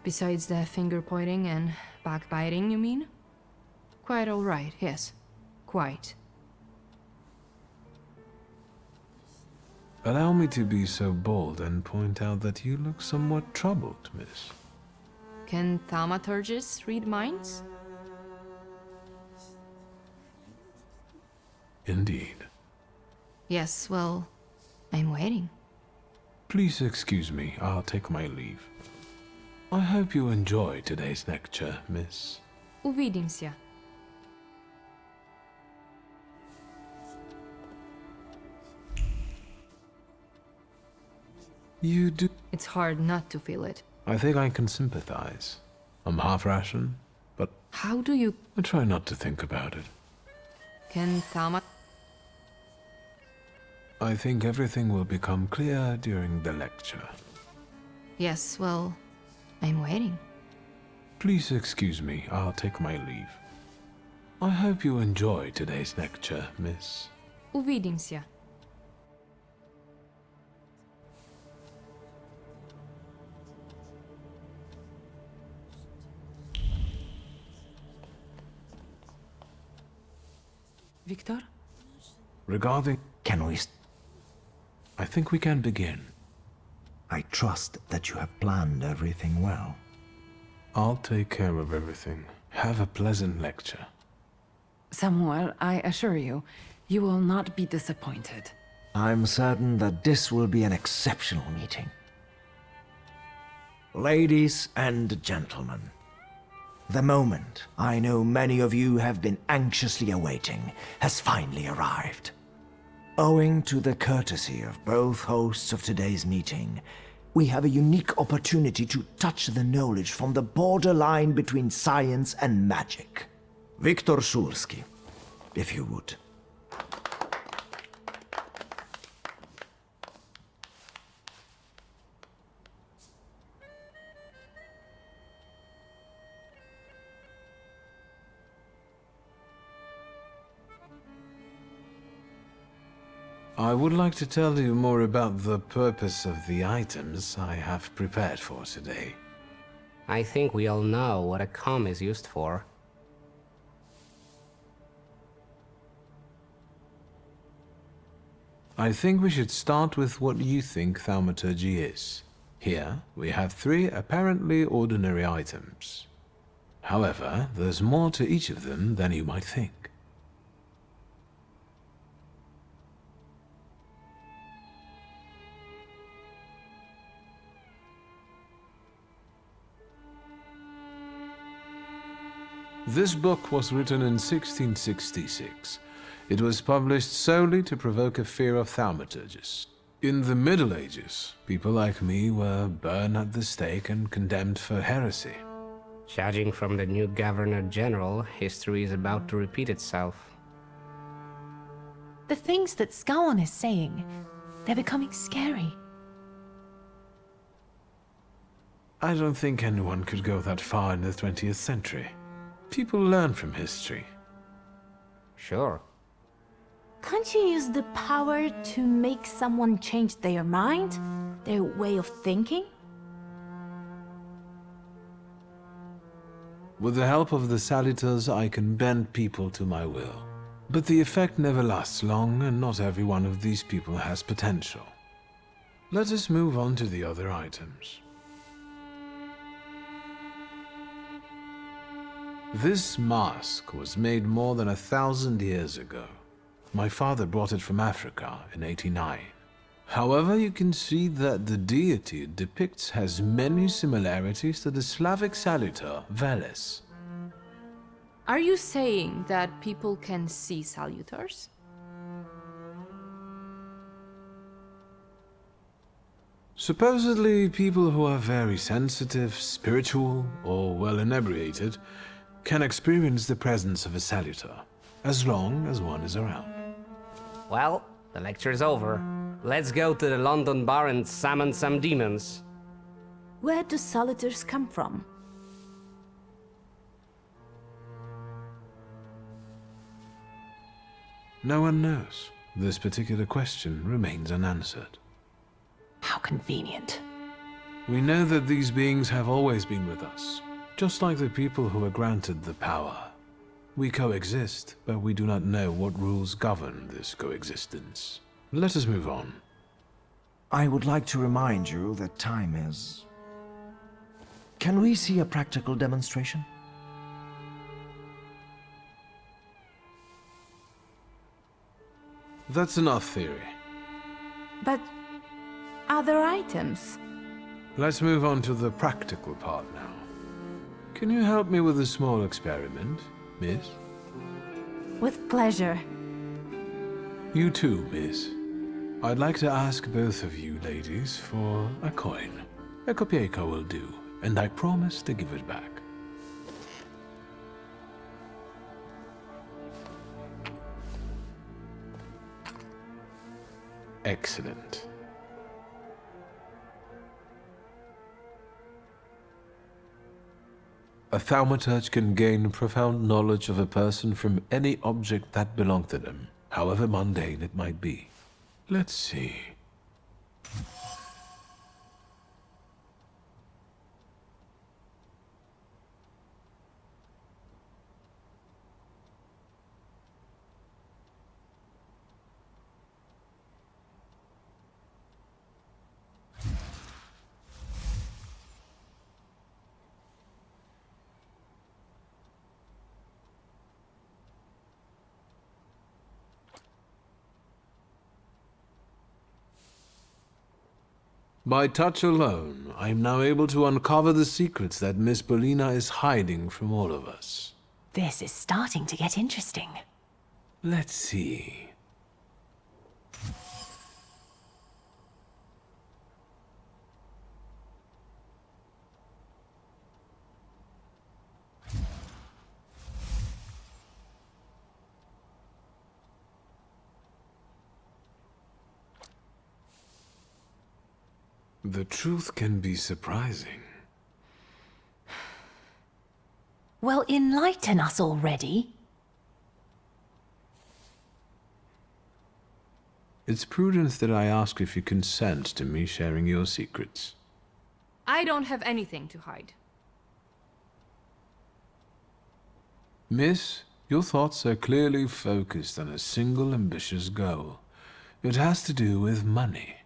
Besides the finger-pointing and backbiting, you mean? Quite all right, yes. Quite. Allow me to be so bold and point out that you look somewhat troubled, miss. Can thaumaturges read minds? Indeed. Yes, well, I'm waiting. Please excuse me, I'll take my leave. I hope you enjoy today's lecture, miss. Увидимся. You do... It's hard not to feel it. I think I can sympathize. I'm half Russian, but... How do you... I try not to think about it. Can I think everything will become clear during the lecture. Yes, well, I'm waiting. Please excuse me, I'll take my leave. I hope you enjoy today's lecture, miss. Увидимся. Victor? Regarding... Can we... I think we can begin. I trust that you have planned everything well. I'll take care of everything. Have a pleasant lecture. Samuel, I assure you, you will not be disappointed. I'm certain that this will be an exceptional meeting. Ladies and gentlemen, the moment I know many of you have been anxiously awaiting has finally arrived. Owing to the courtesy of both hosts of today's meeting, we have a unique opportunity to touch the knowledge from the borderline between science and magic. Viktor Shulsky, if you would. I would like to tell you more about the purpose of the items I have prepared for today. I think we all know what a comb is used for. I think we should start with what you think Thaumaturge is. Here, we have 3 apparently ordinary items. However, there's more to each of them than you might think. This book was written in 1666. It was published solely to provoke a fear of thaumaturges. In the Middle Ages, people like me were burned at the stake and condemned for heresy. Judging from the new Governor General, history is about to repeat itself. The things that Scowan is saying, they're becoming scary. I don't think anyone could go that far in the 20th century. People learn from history. Sure. Can't you use the power to make someone change their mind? Their way of thinking? With the help of the Salutors, I can bend people to my will. But the effect never lasts long, and not every one of these people has potential. Let us move on to the other items. This mask was made more than 1,000 years ago. My father brought it from Africa in '89. However, you can see that the deity it depicts has many similarities to the Slavic salutor, Veles. Are you saying that people can see salutors? Supposedly, people who are very sensitive, spiritual, or well inebriated can experience the presence of a salutor, as long as one is around. Well, The lecture's over. Let's go to the London bar and summon some demons. Where do solitaires come from? No one knows. This particular question remains unanswered. How convenient. We know that these beings have always been with us, just like the people who were granted the power. We coexist, but we do not know what rules govern this coexistence. Let us move on. I would like to remind you that time is... Can we see a practical demonstration? That's enough theory. But other items? Let's move on to the practical part now. Can you help me with a small experiment, miss? With pleasure. You too, miss. I'd like to ask both of you ladies for a coin. A kopieka will do, and I promise to give it back. Excellent. A Thaumaturge can gain profound knowledge of a person from any object that belonged to them, however mundane it might be. Let's see. By touch alone, I am now able to uncover the secrets that Miss Bolina is hiding from all of us. This is starting to get interesting. Let's see. The truth can be surprising. Well, enlighten us already. It's prudent that I ask if you consent to me sharing your secrets. I don't have anything to hide. Miss, your thoughts are clearly focused on a single ambitious goal. It has to do with money.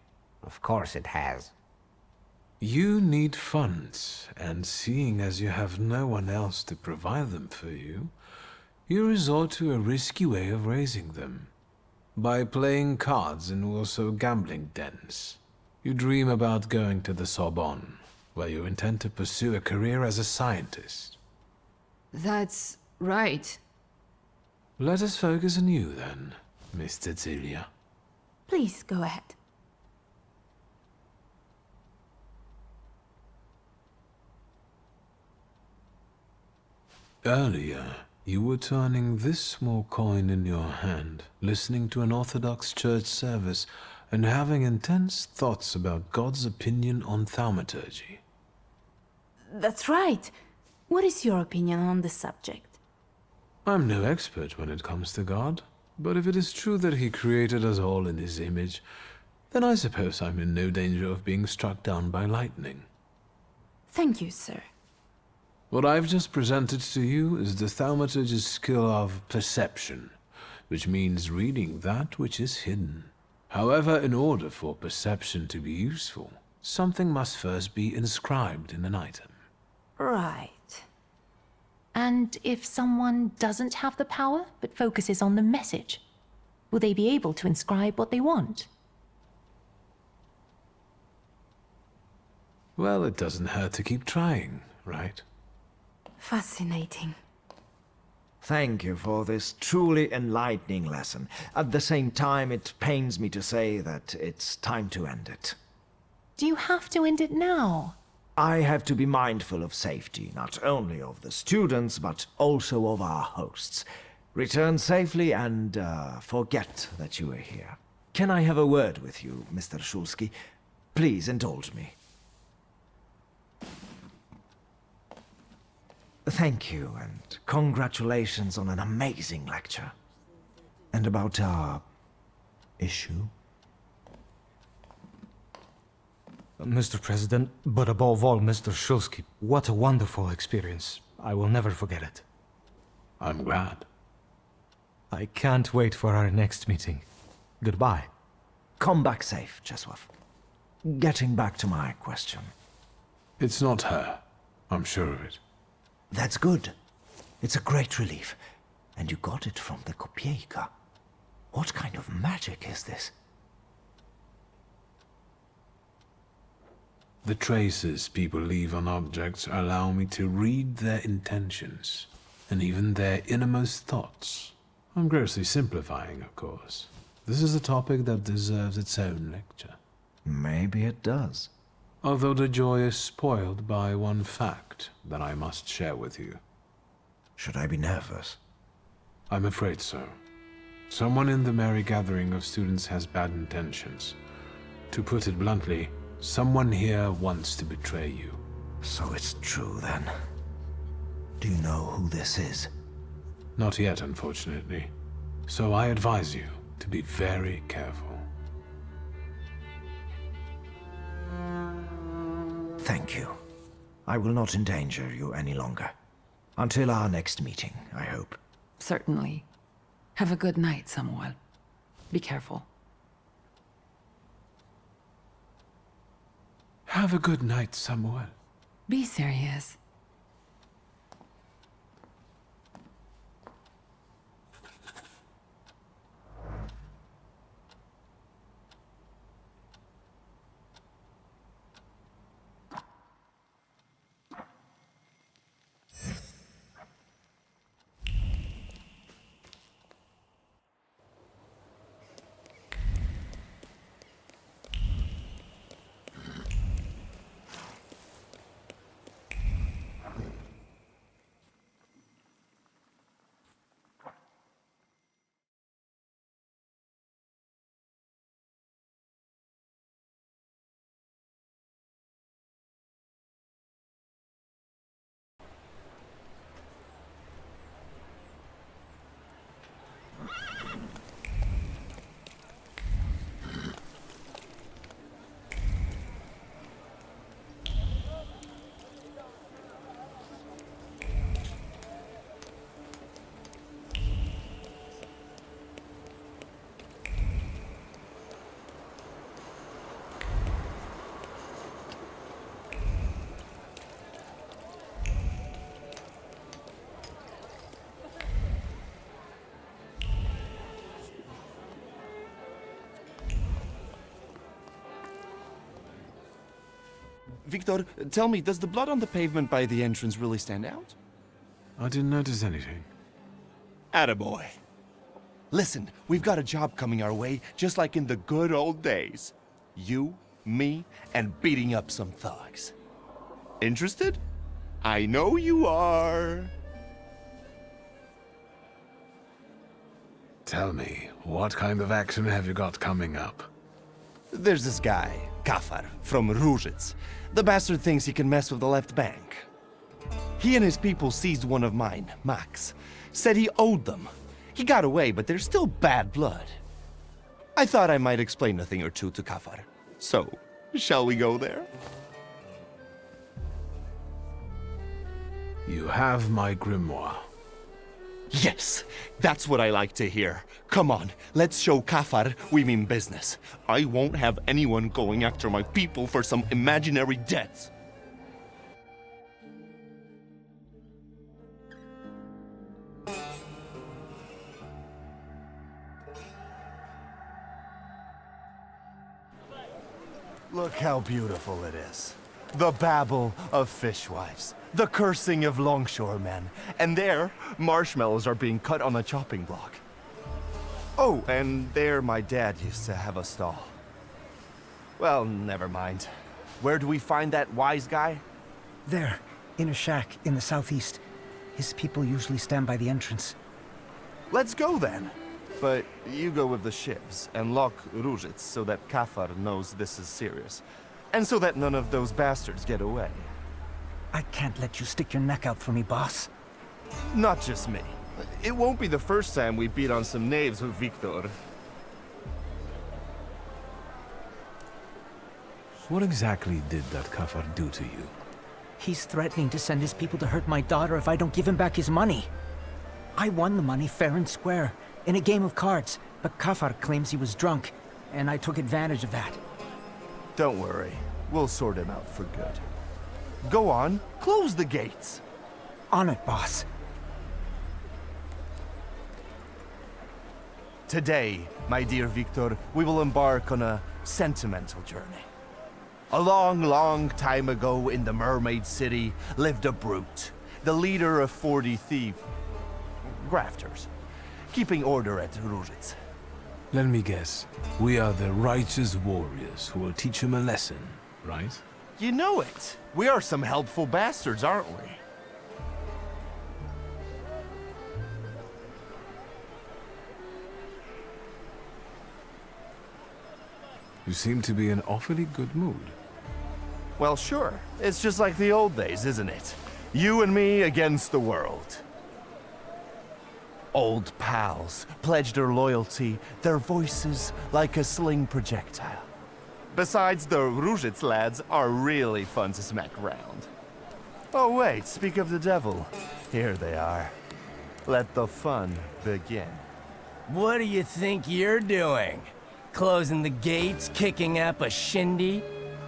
Of course it has. You need funds, and seeing as you have no one else to provide them for you, you resort to a risky way of raising them. By playing cards in also gambling dens. You dream about going to the Sorbonne, where you intend to pursue a career as a scientist. That's right. Let us focus on you then, Miss Cecilia. Please go ahead. Earlier, you were turning this small coin in your hand, listening to an Orthodox church service, and having intense thoughts about God's opinion on thaumaturgy. That's right. What is your opinion on the subject? I'm no expert when it comes to God, but if it is true that he created us all in his image, then I suppose I'm in no danger of being struck down by lightning. Thank you, sir. What I've just presented to you is the Thaumaturge's skill of perception, which means reading that which is hidden. However, in order for perception to be useful, something must first be inscribed in an item. Right. And if someone doesn't have the power, but focuses on the message, will they be able to inscribe what they want? Well, it doesn't hurt to keep trying, right? Fascinating. Thank you for this truly enlightening lesson. At the same time, it pains me to say that it's time to end it. Do you have to end it now? I have to be mindful of safety, not only of the students, but also of our hosts. Return safely and forget that you are here. Can I have a word with you, Mr. Shulsky? Please indulge me. Thank you, and congratulations on an amazing lecture. And about our issue? Mr. President, but above all, Mr. Shulsky, what a wonderful experience. I will never forget it. I'm glad. I can't wait for our next meeting. Goodbye. Come back safe, Czesław. Getting back to my question. It's not her. I'm sure of it. That's good. It's a great relief. And you got it from the Kopiejka. What kind of magic is this? The traces people leave on objects allow me to read their intentions, and even their innermost thoughts. I'm grossly simplifying, of course. This is a topic that deserves its own lecture. Maybe it does. Although the joy is spoiled by one fact that I must share with you. Should I be nervous? I'm afraid so. Someone in the merry gathering of students has bad intentions. To put it bluntly, someone here wants to betray you. So it's true, then. Do you know who this is? Not yet, unfortunately. So I advise you to be very careful. Thank you. I will not endanger you any longer. Until our next meeting, I hope. Certainly. Have a good night, Samuel. Be careful. Have a good night, Samuel. Be serious. Victor, tell me, does the blood on the pavement by the entrance really stand out? I didn't notice anything. Attaboy. Listen, we've got a job coming our way, just like in the good old days. You, me, and beating up some thugs. Interested? I know you are. Tell me, what kind of action have you got coming up? There's this guy, Kafar, from Różyc. The bastard thinks he can mess with the left bank. He and his people seized one of mine, Max. Said he owed them. He got away, but there's still bad blood. I thought I might explain a thing or two to Kafar. So, shall we go there? You have my grimoire. Yes, that's what I like to hear. Come on, let's show Kafar we mean business. I won't have anyone going after my people for some imaginary debts. Look how beautiful it is. The babble of fishwives, the cursing of longshoremen, and there, marshmallows are being cut on a chopping block. Oh, and there my dad used to have a stall. Well, never mind. Where do we find that wise guy? There, in a shack in the southeast. His people usually stand by the entrance. Let's go then. But you go with the shivs and lock Ruzhitz so that Kafar knows this is serious. And so that none of those bastards get away. I can't let you stick your neck out for me, boss. Not just me. It won't be the first time we beat on some knaves with Victor. What exactly did that Kafar do to you? He's threatening to send his people to hurt my daughter if I don't give him back his money. I won the money fair and square, in a game of cards, but Kafar claims he was drunk, and I took advantage of that. Don't worry. We'll sort him out for good. Go on, close the gates. On it, boss. Today, my dear Victor, we will embark on a sentimental journey. A long, long time ago in the Mermaid City lived a brute, the leader of 40 grafters, keeping order at Ruzhitz. Let me guess. We are the righteous warriors who will teach him a lesson, right? You know it. We are some helpful bastards, aren't we? You seem to be in awfully good mood. Well, sure. It's just like the old days, isn't it? You and me against the world. Old pals pledged their loyalty, their voices like a sling projectile. Besides, the Ruzhitz lads are really fun to smack around. Oh wait, speak of the devil. Here they are. Let the fun begin. What do you think you're doing? Closing the gates, kicking up a shindy?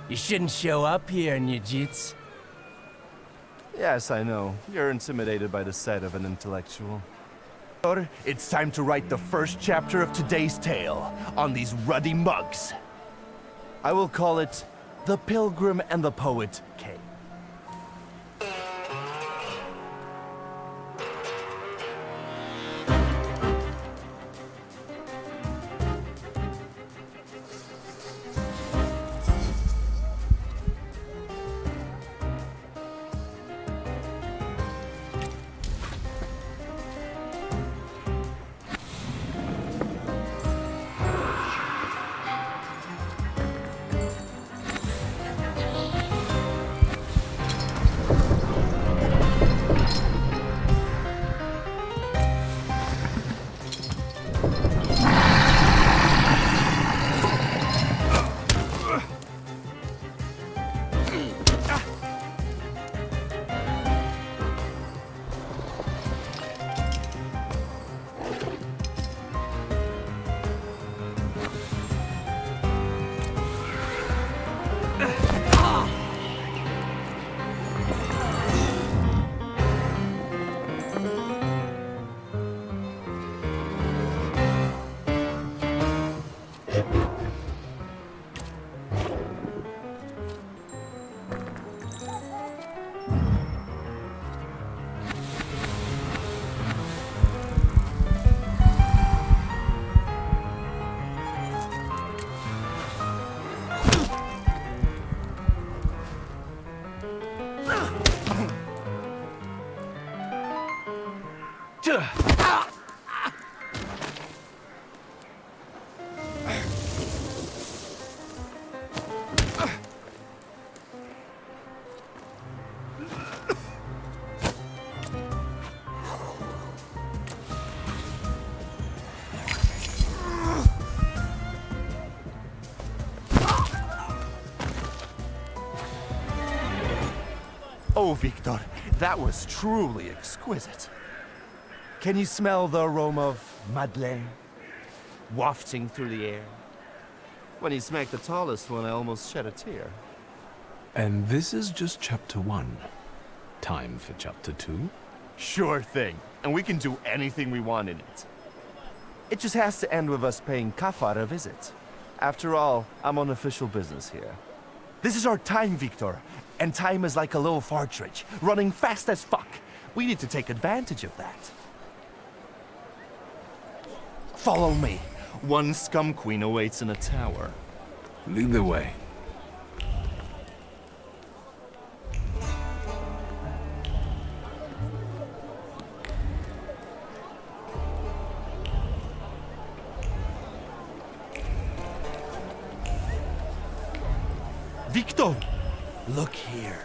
You shouldn't show up here, Nijits. Yes, I know. You're intimidated by the sight of an intellectual. It's time to write the first chapter of today's tale on these ruddy mugs. I will call it The Pilgrim and the Poet Cave. Oh, Victor, that was truly exquisite. Can you smell the aroma of Madeleine wafting through the air? When you smacked the tallest one, I almost shed a tear. And this is just chapter 1. Time for chapter 2? Sure thing, and we can do anything we want in it. It just has to end with us paying Kafar a visit. After all, I'm on official business here. This is our time, Victor, and time is like a little partridge, running fast as fuck. We need to take advantage of that. Follow me. One scum queen awaits in a tower. Lead the way. Victor! Look here.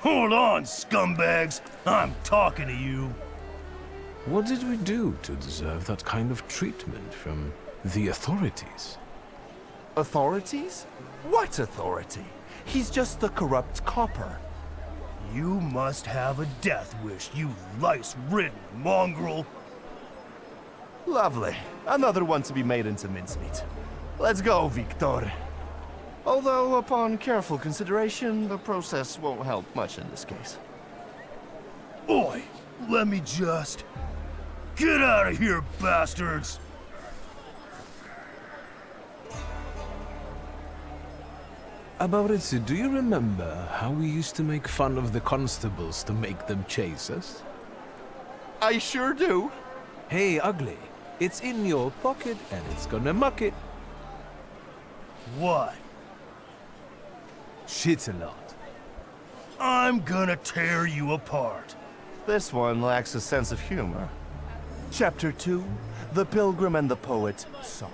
Hold on, scumbags! I'm talking to you. What did we do to deserve that kind of treatment from the authorities? Authorities? What authority? He's just a corrupt copper. You must have a death wish, you lice-ridden mongrel. Lovely. Another one to be made into mincemeat. Let's go, Victor. Although, upon careful consideration, the process won't help much in this case. Oi! Let me just... Get out of here, bastards! Abaritsu, do you remember how we used to make fun of the constables to make them chase us? I sure do. Hey, ugly. It's in your pocket and it's gonna muck it. What? Shit a lot. I'm gonna tear you apart. This one lacks a sense of humor. Chapter 2, The Pilgrim and the Poet Song.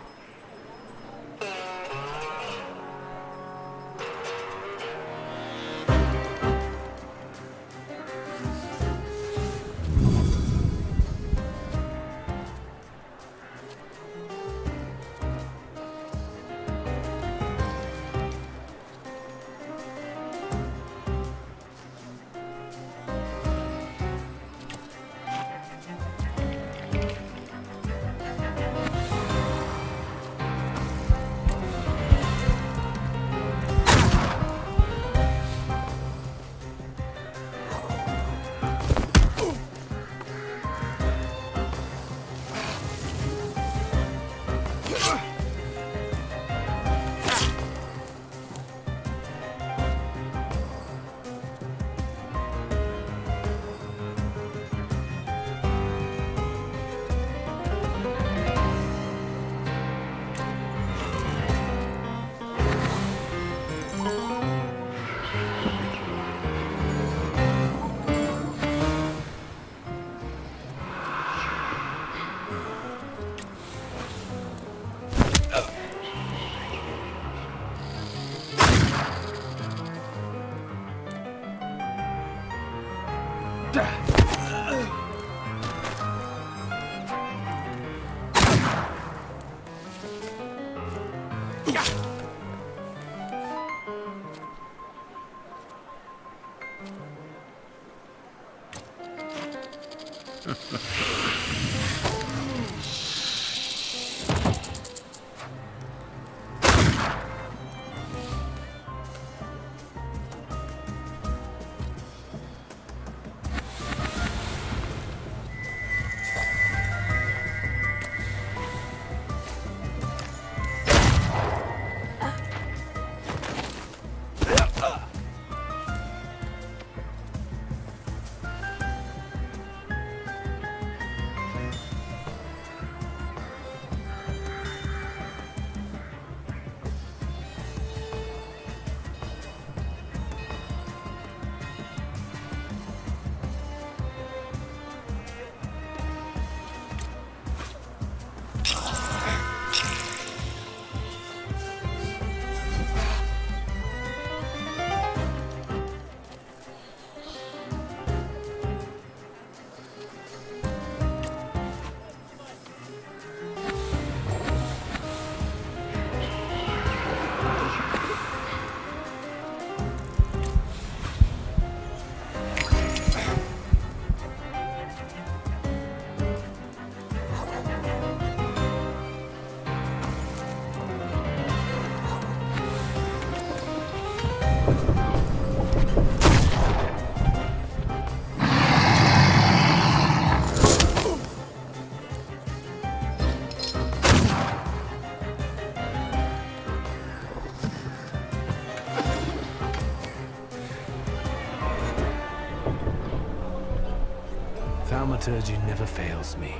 Thaumaturge never fails me.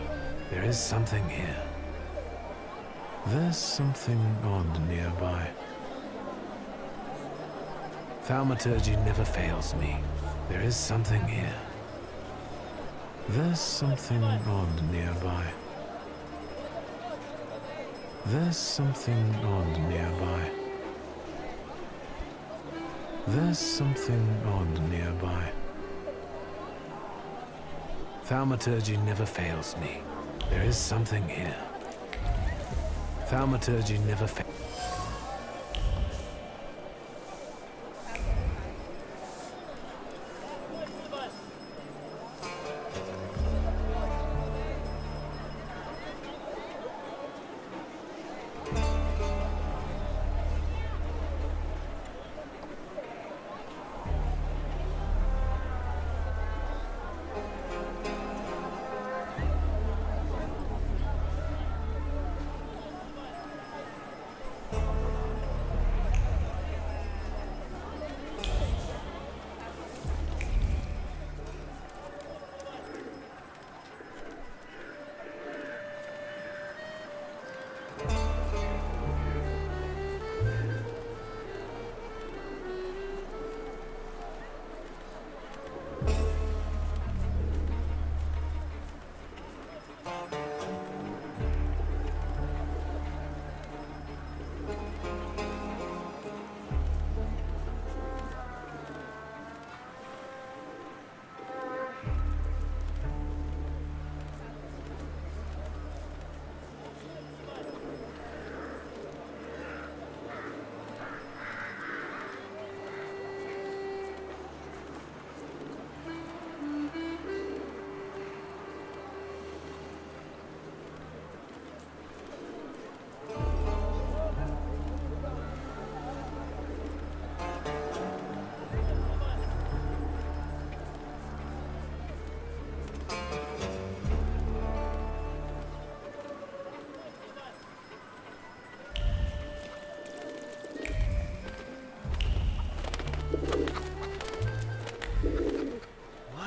There is something here. There's something odd nearby. Thaumaturge never fails me. There is something here. There's something odd nearby. There's something odd nearby. There's something odd nearby. Thaumaturge never fails me. There is something here. Thaumaturge never fails.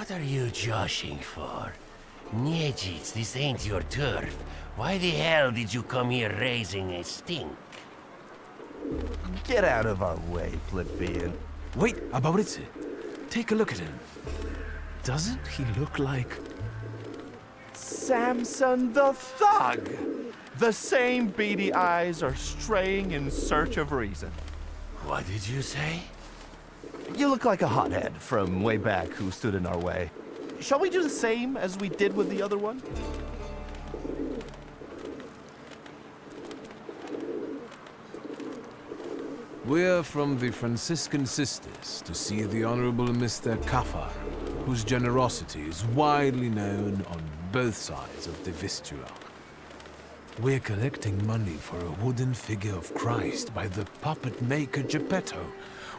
What are you joshing for? Niejits, this ain't your turf. Why the hell did you come here raising a stink? Get out of our way, plebeian. Wait, Abauritse. Take a look at him. Doesn't he look like... Samson the Thug! The same beady eyes are straying in search of reason. What did you say? You look like a hothead from way back who stood in our way. Shall we do the same as we did with the other one? We're from the Franciscan Sisters to see the Honorable Mr. Kafar, whose generosity is widely known on both sides of the Vistula. We're collecting money for a wooden figure of Christ by the puppet maker Geppetto.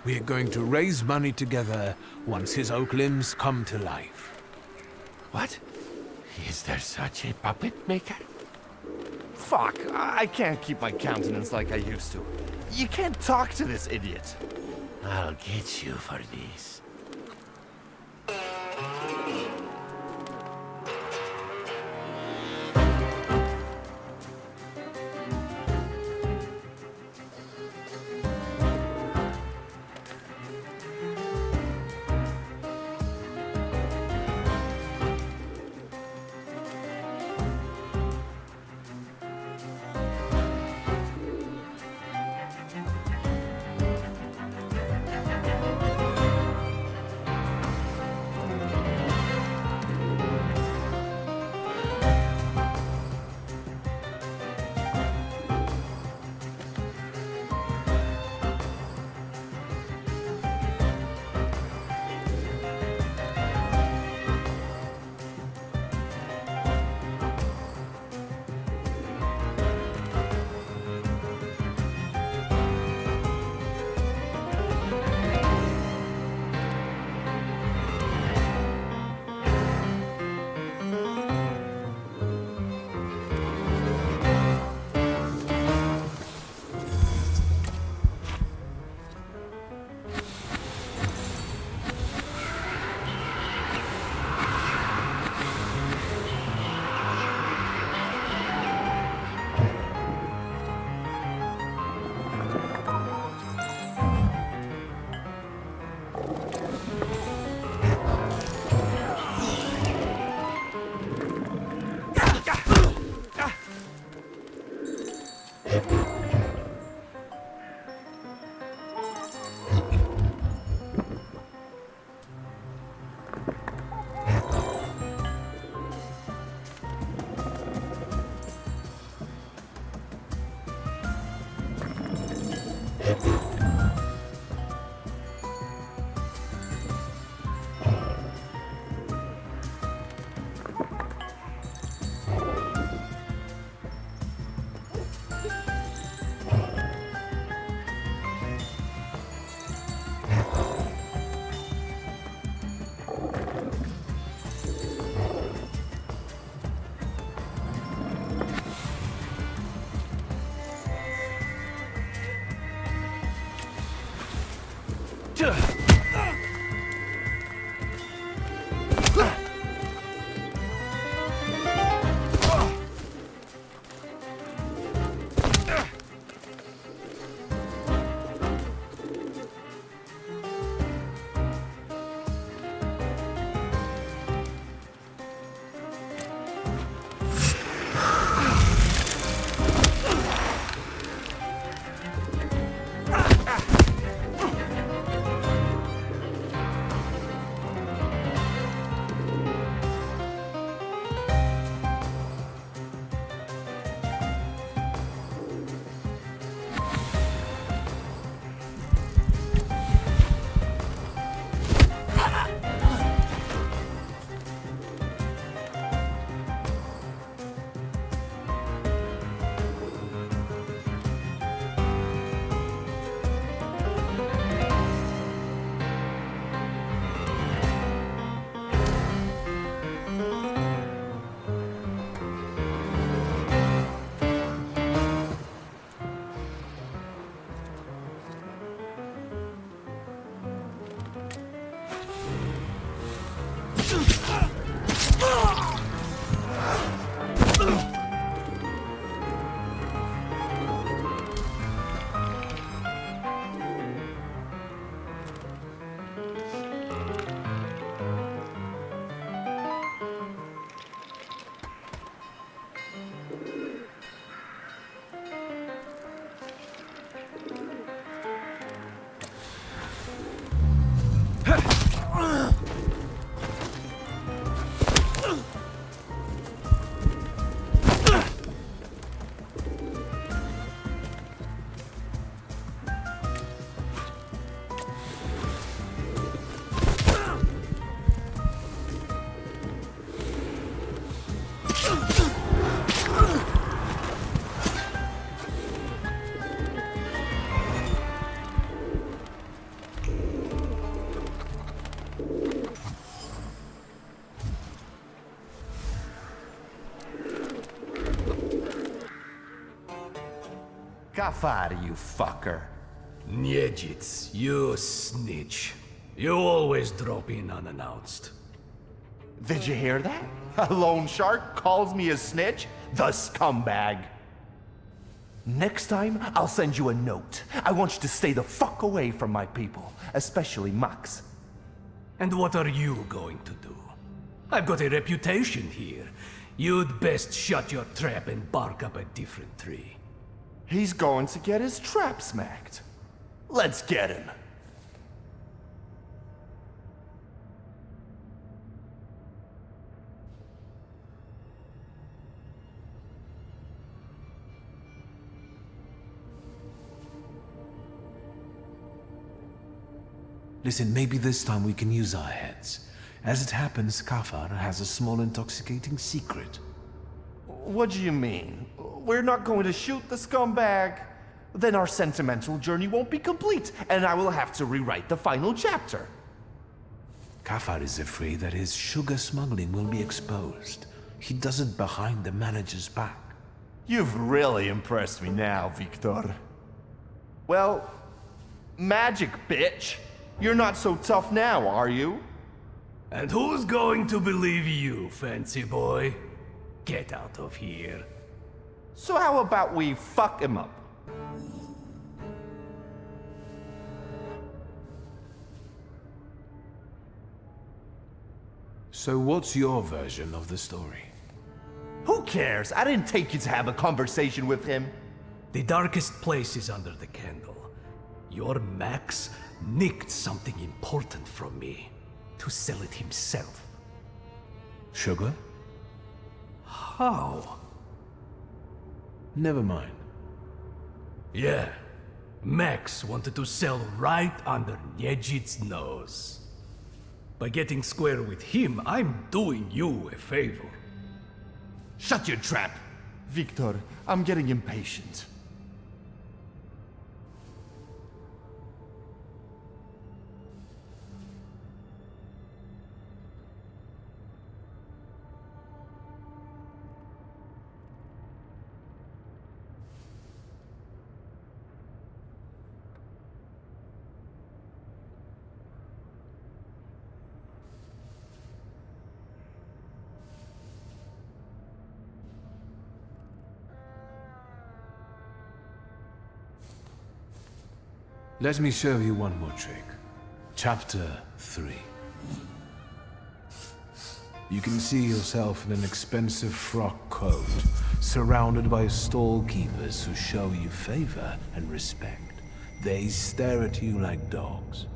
We're going to raise money together once his oak limbs come to life. What? Is there such a puppet maker? Fuck, I can't keep my countenance like I used to. You can't talk to this idiot. I'll get you for this. Kafar, you fucker. Niedzits, you snitch. You always drop in unannounced. Did you hear that? A loan shark calls me a snitch? The scumbag. Next time, I'll send you a note. I want you to stay the fuck away from my people, especially Max. And what are you going to do? I've got a reputation here. You'd best shut your trap and bark up a different tree. He's going to get his trap smacked. Let's get him. Listen, maybe this time we can use our heads. As it happens, Kafar has a small intoxicating secret. What do you mean? We're not going to shoot the scumbag? Then our sentimental journey won't be complete, and I will have to rewrite the final chapter. Kafar is afraid that his sugar smuggling will be exposed. He does it behind the manager's back. You've really impressed me now, Victor. Well, magic, bitch. You're not so tough now, are you? And who's going to believe you, fancy boy? Get out of here. So how about we fuck him up? So what's your version of the story? Who cares? I didn't take you to have a conversation with him. The darkest place is under the candle. Your Max nicked something important from me to sell it himself. Sugar? How? Never mind. Yeah. Max wanted to sell right under Niedzit's nose. By getting square with him, I'm doing you a favor. Shut your trap! Victor, I'm getting impatient. Let me show you one more trick. Chapter 3. You can see yourself in an expensive frock coat, surrounded by stall keepers who show you favor and respect. They stare at you like dogs.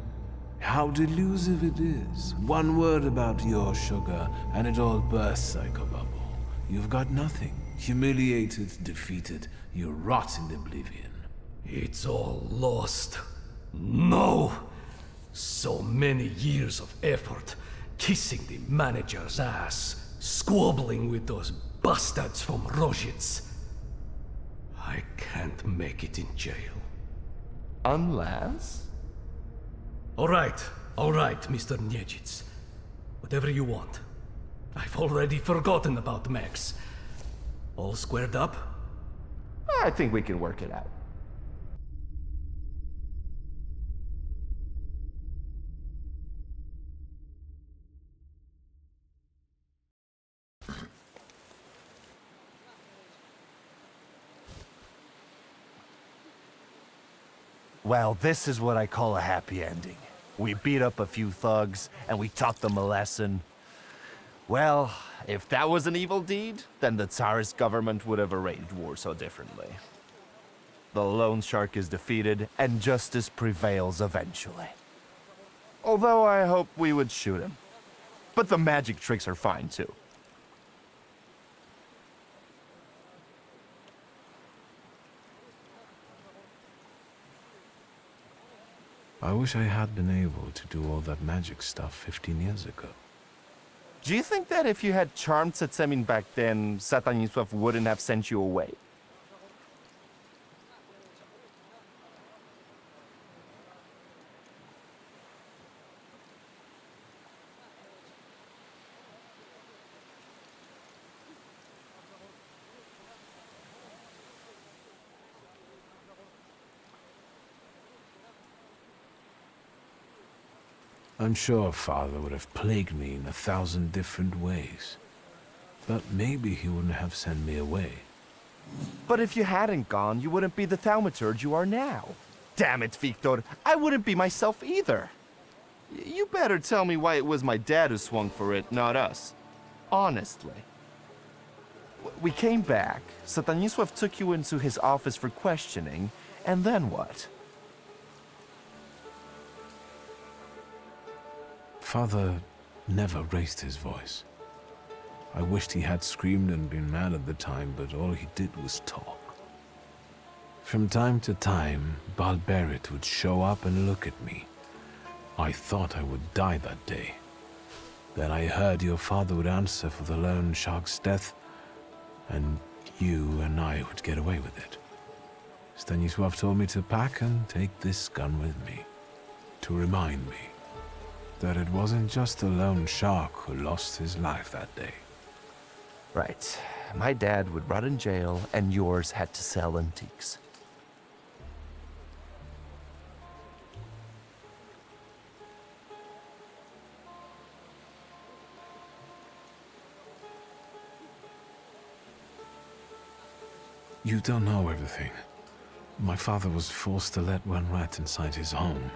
How delusive it is. One word about your sugar, and it all bursts like a bubble. You've got nothing. Humiliated, defeated, you rot in oblivion. It's all lost. No! So many years of effort, kissing the manager's ass, squabbling with those bastards from Rozhitz. I can't make it in jail. Unless? All right, Mr. Niedzits. Whatever you want. I've already forgotten about Max. All squared up? I think we can work it out. Well, this is what I call a happy ending. We beat up a few thugs, and we taught them a lesson. Well, if that was an evil deed, then the Tsarist government would have arranged Warsaw differently. The loan shark is defeated, and justice prevails eventually. Although I hope we would shoot him. But the magic tricks are fine, too. I wish I had been able to do all that magic stuff 15 years ago. Do you think that if you had charmed Setsemin back then, Satanisław wouldn't have sent you away? I'm sure Father would have plagued me in 1,000 different ways. But maybe he wouldn't have sent me away. But if you hadn't gone, you wouldn't be the Thaumaturge you are now. Damn it, Victor, I wouldn't be myself either. You better tell me why it was my dad who swung for it, not us. Honestly. We came back, Satanisław took you into his office for questioning, and then what? Father never raised his voice. I wished he had screamed and been mad at the time, but all he did was talk. From time to time, Balberit would show up and look at me. I thought I would die that day. Then I heard your father would answer for the loan shark's death, and you and I would get away with it. Stanisław told me to pack and take this gun with me, to remind me that it wasn't just a lone shark who lost his life that day. Right. My dad would rot in jail, and yours had to sell antiques. You don't know everything. My father was forced to let one rat inside his home.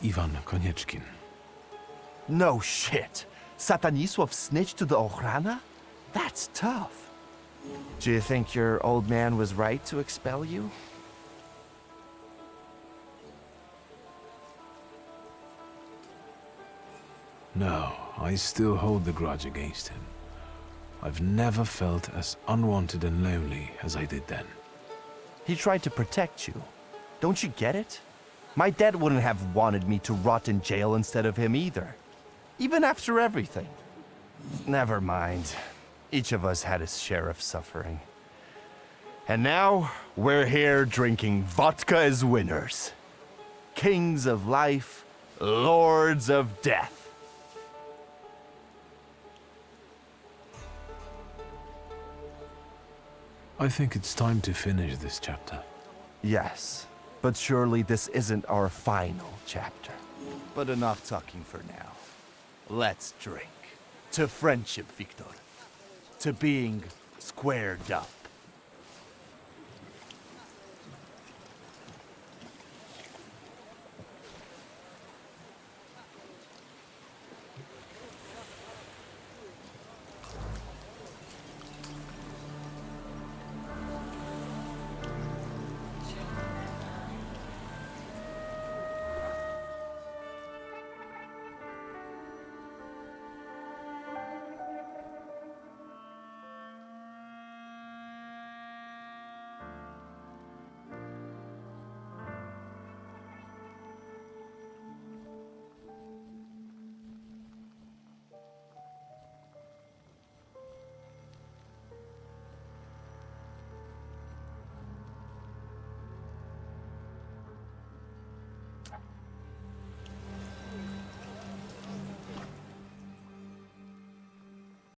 Ivan Konieczkin. No shit. Satanisław snitched to the Ochrana? That's tough. Do you think your old man was right to expel you? No, I still hold the grudge against him. I've never felt as unwanted and lonely as I did then. He tried to protect you. Don't you get it? My dad wouldn't have wanted me to rot in jail instead of him either. Even after everything. Never mind. Each of us had his share of suffering. And now, we're here drinking vodka as winners. Kings of life, lords of death. I think it's time to finish this chapter. Yes, but surely this isn't our final chapter. But enough talking for now. Let's drink. To friendship, Victor. To being squared up.